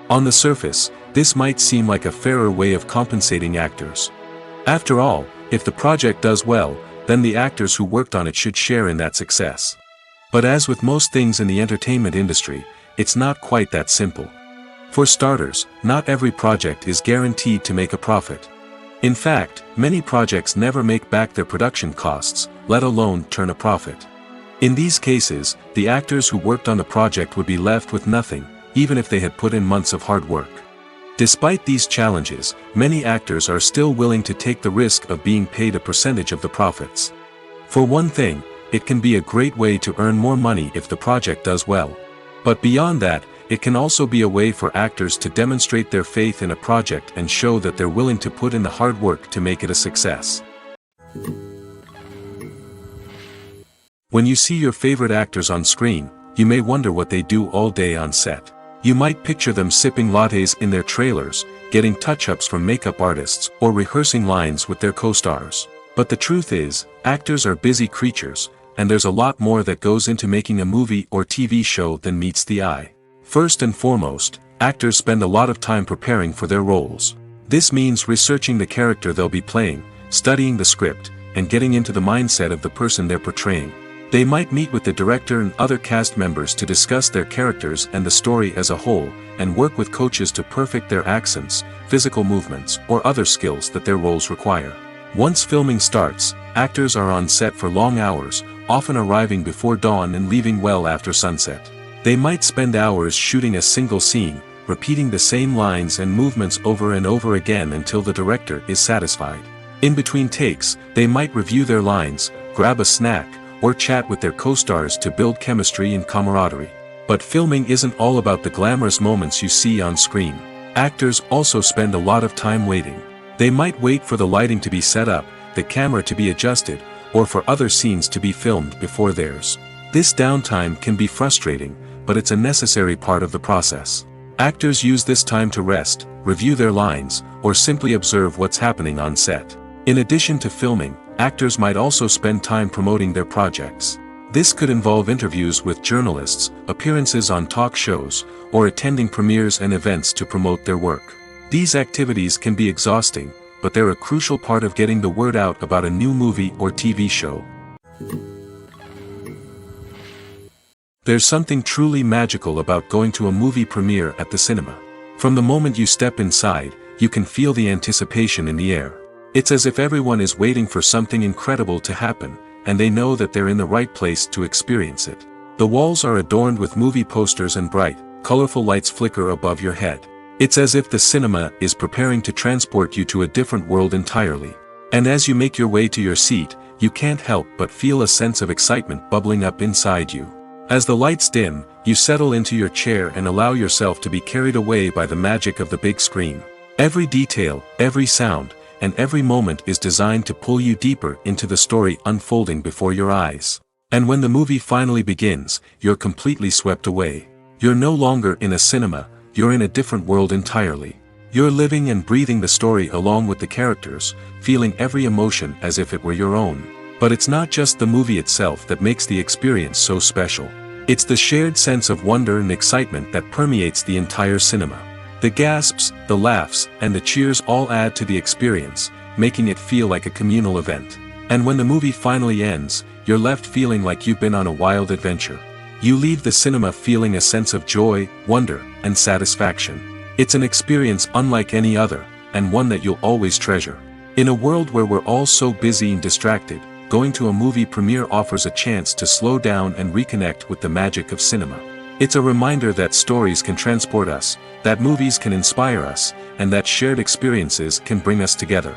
On the surface, this might seem like a fairer way of compensating actors. After all, if the project does well, then the actors who worked on it should share in that success. But as with most things in the entertainment industry, it's not quite that simple. For starters, not every project is guaranteed to make a profit. In fact, many projects never make back their production costs, let alone turn a profit. In these cases, the actors who worked on the project would be left with nothing, even if they had put in months of hard work. Despite these challenges, many actors are still willing to take the risk of being paid a percentage of the profits. For one thing, it can be a great way to earn more money if the project does well. But beyond that, it can also be a way for actors to demonstrate their faith in a project and show that they're willing to put in the hard work to make it a success. When you see your favorite actors on screen, you may wonder what they do all day on set. You might picture them sipping lattes in their trailers, getting touch-ups from makeup artists, or rehearsing lines with their co-stars. But the truth is, actors are busy creatures, and there's a lot more that goes into making a movie or TV show than meets the eye. First and foremost, actors spend a lot of time preparing for their roles. This means researching the character they'll be playing, studying the script, and getting into the mindset of the person they're portraying. They might meet with the director and other cast members to discuss their characters and the story as a whole, and work with coaches to perfect their accents, physical movements, or other skills that their roles require. Once filming starts, actors are on set for long hours, often arriving before dawn and leaving well after sunset. They might spend hours shooting a single scene, repeating the same lines and movements over and over again until the director is satisfied. In between takes, they might review their lines, grab a snack, or chat with their co-stars to build chemistry and camaraderie. But filming isn't all about the glamorous moments you see on screen. Actors also spend a lot of time waiting. They might wait for the lighting to be set up, the camera to be adjusted, or for other scenes to be filmed before theirs. This downtime can be frustrating, but it's a necessary part of the process. Actors use this time to rest, review their lines, or simply observe what's happening on set. In addition to filming, actors might also spend time promoting their projects. This could involve interviews with journalists, appearances on talk shows, or attending premieres and events to promote their work. These activities can be exhausting, but they're a crucial part of getting the word out about a new movie or TV show. There's something truly magical about going to a movie premiere at the cinema. From the moment you step inside, you can feel the anticipation in the air. It's as if everyone is waiting for something incredible to happen, and they know that they're in the right place to experience it. The walls are adorned with movie posters and bright, colorful lights flicker above your head. It's as if the cinema is preparing to transport you to a different world entirely. And as you make your way to your seat, you can't help but feel a sense of excitement bubbling up inside you. As the lights dim, you settle into your chair and allow yourself to be carried away by the magic of the big screen. Every detail, every sound, and every moment is designed to pull you deeper into the story unfolding before your eyes. And when the movie finally begins, you're completely swept away. You're no longer in a cinema, you're in a different world entirely. You're living and breathing the story along with the characters, feeling every emotion as if it were your own. But it's not just the movie itself that makes the experience so special. It's the shared sense of wonder and excitement that permeates the entire cinema. The gasps, the laughs, and the cheers all add to the experience, making it feel like a communal event. And when the movie finally ends, you're left feeling like you've been on a wild adventure. You leave the cinema feeling a sense of joy, wonder, and satisfaction. It's an experience unlike any other, and one that you'll always treasure. In a world where we're all so busy and distracted, going to a movie premiere offers a chance to slow down and reconnect with the magic of cinema. It's a reminder that stories can transport us, that movies can inspire us, and that shared experiences can bring us together.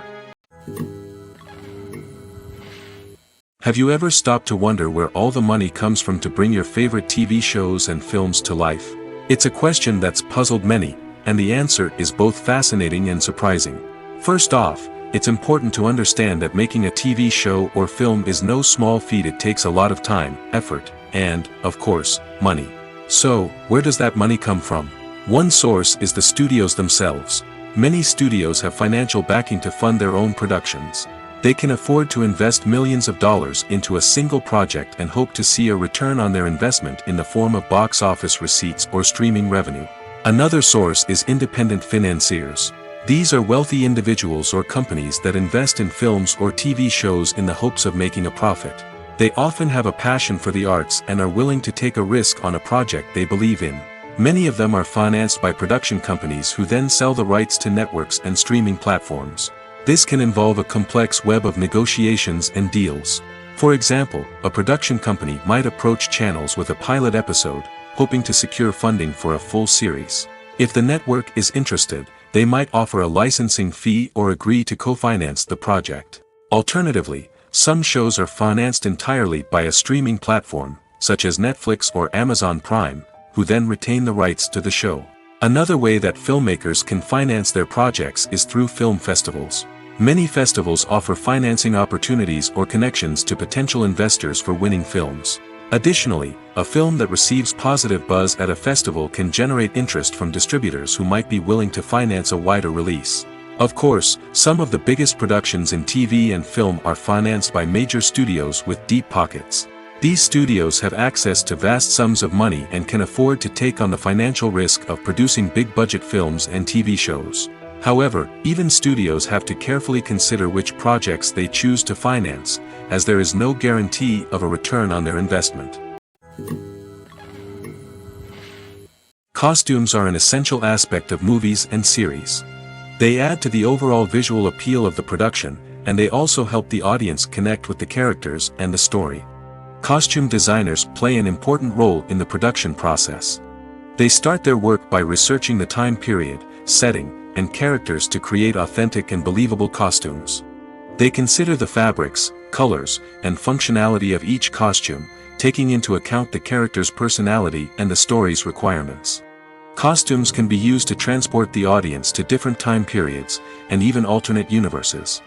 Have you ever stopped to wonder where all the money comes from to bring your favorite TV shows and films to life? It's a question that's puzzled many, and the answer is both fascinating and surprising. First off, it's important to understand that making a TV show or film is no small feat. It takes a lot of time, effort, and, of course, money. So, where does that money come from? One source is the studios themselves. Many studios have financial backing to fund their own productions. They can afford to invest millions of dollars into a single project and hope to see a return on their investment in the form of box office receipts or streaming revenue. Another source is independent financiers. These are wealthy individuals or companies that invest in films or TV shows in the hopes of making a profit. They often have a passion for the arts and are willing to take a risk on a project they believe in. Many of them are financed by production companies who then sell the rights to networks and streaming platforms. This can involve a complex web of negotiations and deals. For example, a production company might approach channels with a pilot episode, hoping to secure funding for a full series. If the network is interested, they might offer a licensing fee or agree to co-finance the project. Alternatively, some shows are financed entirely by a streaming platform, such as Netflix or Amazon Prime, who then retain the rights to the show. Another way that filmmakers can finance their projects is through film festivals. Many festivals offer financing opportunities or connections to potential investors for winning films. Additionally, a film that receives positive buzz at a festival can generate interest from distributors who might be willing to finance a wider release. Of course, some of the biggest productions in TV and film are financed by major studios with deep pockets. These studios have access to vast sums of money and can afford to take on the financial risk of producing big-budget films and TV shows. However, even studios have to carefully consider which projects they choose to finance, as there is no guarantee of a return on their investment. Costumes are an essential aspect of movies and series. They add to the overall visual appeal of the production, and they also help the audience connect with the characters and the story. Costume designers play an important role in the production process. They start their work by researching the time period, setting, and characters to create authentic and believable costumes. They consider the fabrics, colors, and functionality of each costume, taking into account the character's personality and the story's requirements. Costumes can be used to transport the audience to different time periods, and even alternate universes.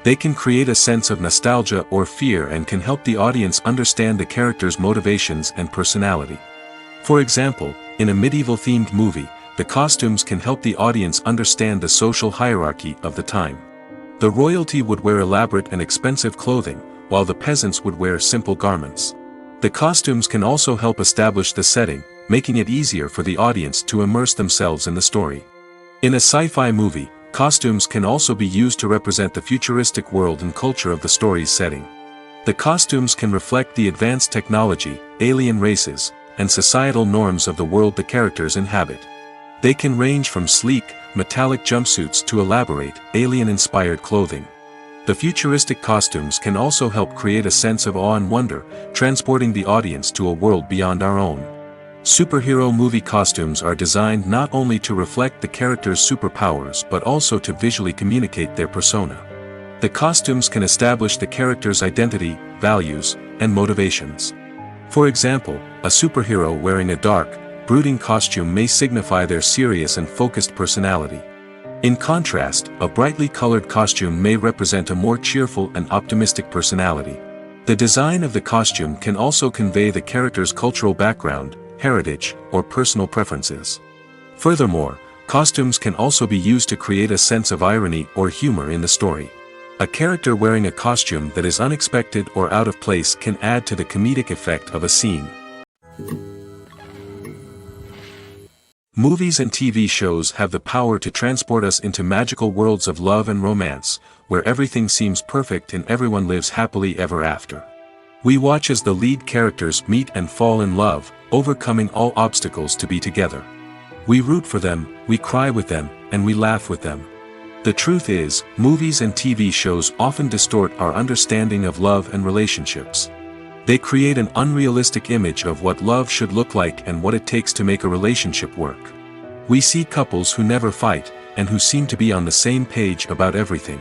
They can create a sense of nostalgia or fear and can help the audience understand the character's motivations and personality. For example, in a medieval-themed movie, the costumes can help the audience understand the social hierarchy of the time. The royalty would wear elaborate and expensive clothing, while the peasants would wear simple garments. The costumes can also help establish the setting, making it easier for the audience to immerse themselves in the story. In a sci-fi movie, costumes can also be used to represent the futuristic world and culture of the story's setting. The costumes can reflect the advanced technology, alien races, and societal norms of the world the characters inhabit. They can range from sleek, metallic jumpsuits to elaborate, alien-inspired clothing. The futuristic costumes can also help create a sense of awe and wonder, transporting the audience to a world beyond our own. Superhero movie costumes are designed not only to reflect the character's superpowers but also to visually communicate their persona. The costumes can establish the character's identity, values, and motivations. For example, a superhero wearing a dark, brooding costume may signify their serious and focused personality. In contrast, a brightly colored costume may represent a more cheerful and optimistic personality. The design of the costume can also convey the character's cultural background, heritage, or personal preferences. Furthermore, costumes can also be used to create a sense of irony or humor in the story. A character wearing a costume that is unexpected or out of place can add to the comedic effect of a scene. Movies and TV shows have the power to transport us into magical worlds of love and romance, where everything seems perfect and everyone lives happily ever after. We watch as the lead characters meet and fall in love, overcoming all obstacles to be together. We root for them, we cry with them, and we laugh with them. The truth is, movies and TV shows often distort our understanding of love and relationships. They create an unrealistic image of what love should look like and what it takes to make a relationship work. We see couples who never fight, and who seem to be on the same page about everything.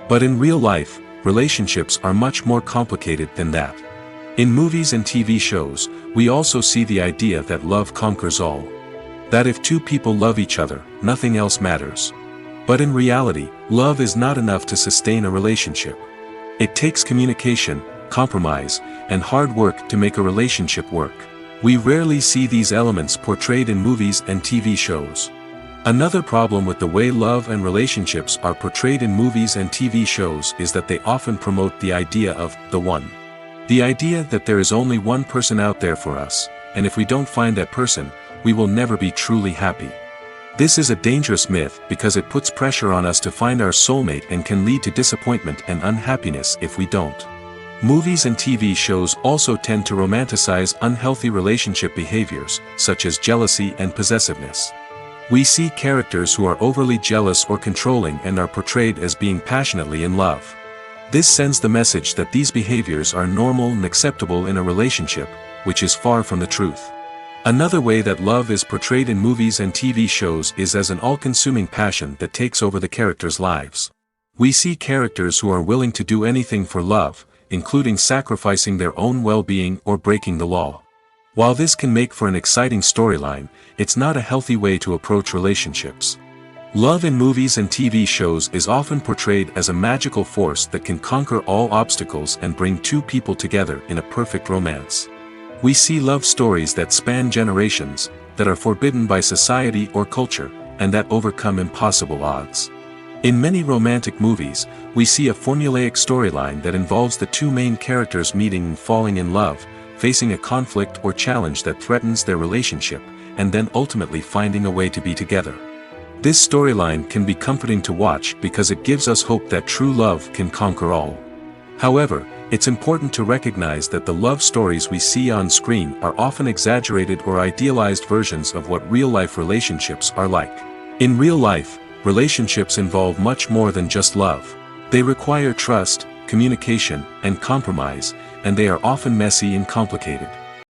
But in real life, relationships are much more complicated than that. In movies and TV shows, we also see the idea that love conquers all. That if two people love each other, nothing else matters. But in reality, love is not enough to sustain a relationship. It takes communication, compromise, and hard work to make a relationship work. We rarely see these elements portrayed in movies and TV shows. Another problem with the way love and relationships are portrayed in movies and TV shows is that they often promote the idea of the one. The idea that there is only one person out there for us, and if we don't find that person, we will never be truly happy. This is a dangerous myth because it puts pressure on us to find our soulmate and can lead to disappointment and unhappiness if we don't. Movies and TV shows also tend to romanticize unhealthy relationship behaviors, such as jealousy and possessiveness. We see characters who are overly jealous or controlling and are portrayed as being passionately in love. This sends the message that these behaviors are normal and acceptable in a relationship, which is far from the truth. Another way that love is portrayed in movies and TV shows is as an all-consuming passion that takes over the characters' lives. We see characters who are willing to do anything for love, including sacrificing their own well-being or breaking the law. While this can make for an exciting storyline, it's not a healthy way to approach relationships. Love in movies and TV shows is often portrayed as a magical force that can conquer all obstacles and bring two people together in a perfect romance. We see love stories that span generations, that are forbidden by society or culture, and that overcome impossible odds. In many romantic movies, we see a formulaic storyline that involves the two main characters meeting and falling in love, facing a conflict or challenge that threatens their relationship, and then ultimately finding a way to be together. This storyline can be comforting to watch because it gives us hope that true love can conquer all. However, it's important to recognize that the love stories we see on screen are often exaggerated or idealized versions of what real-life relationships are like. In real life, relationships involve much more than just love. They require trust, communication, and compromise, and they are often messy and complicated.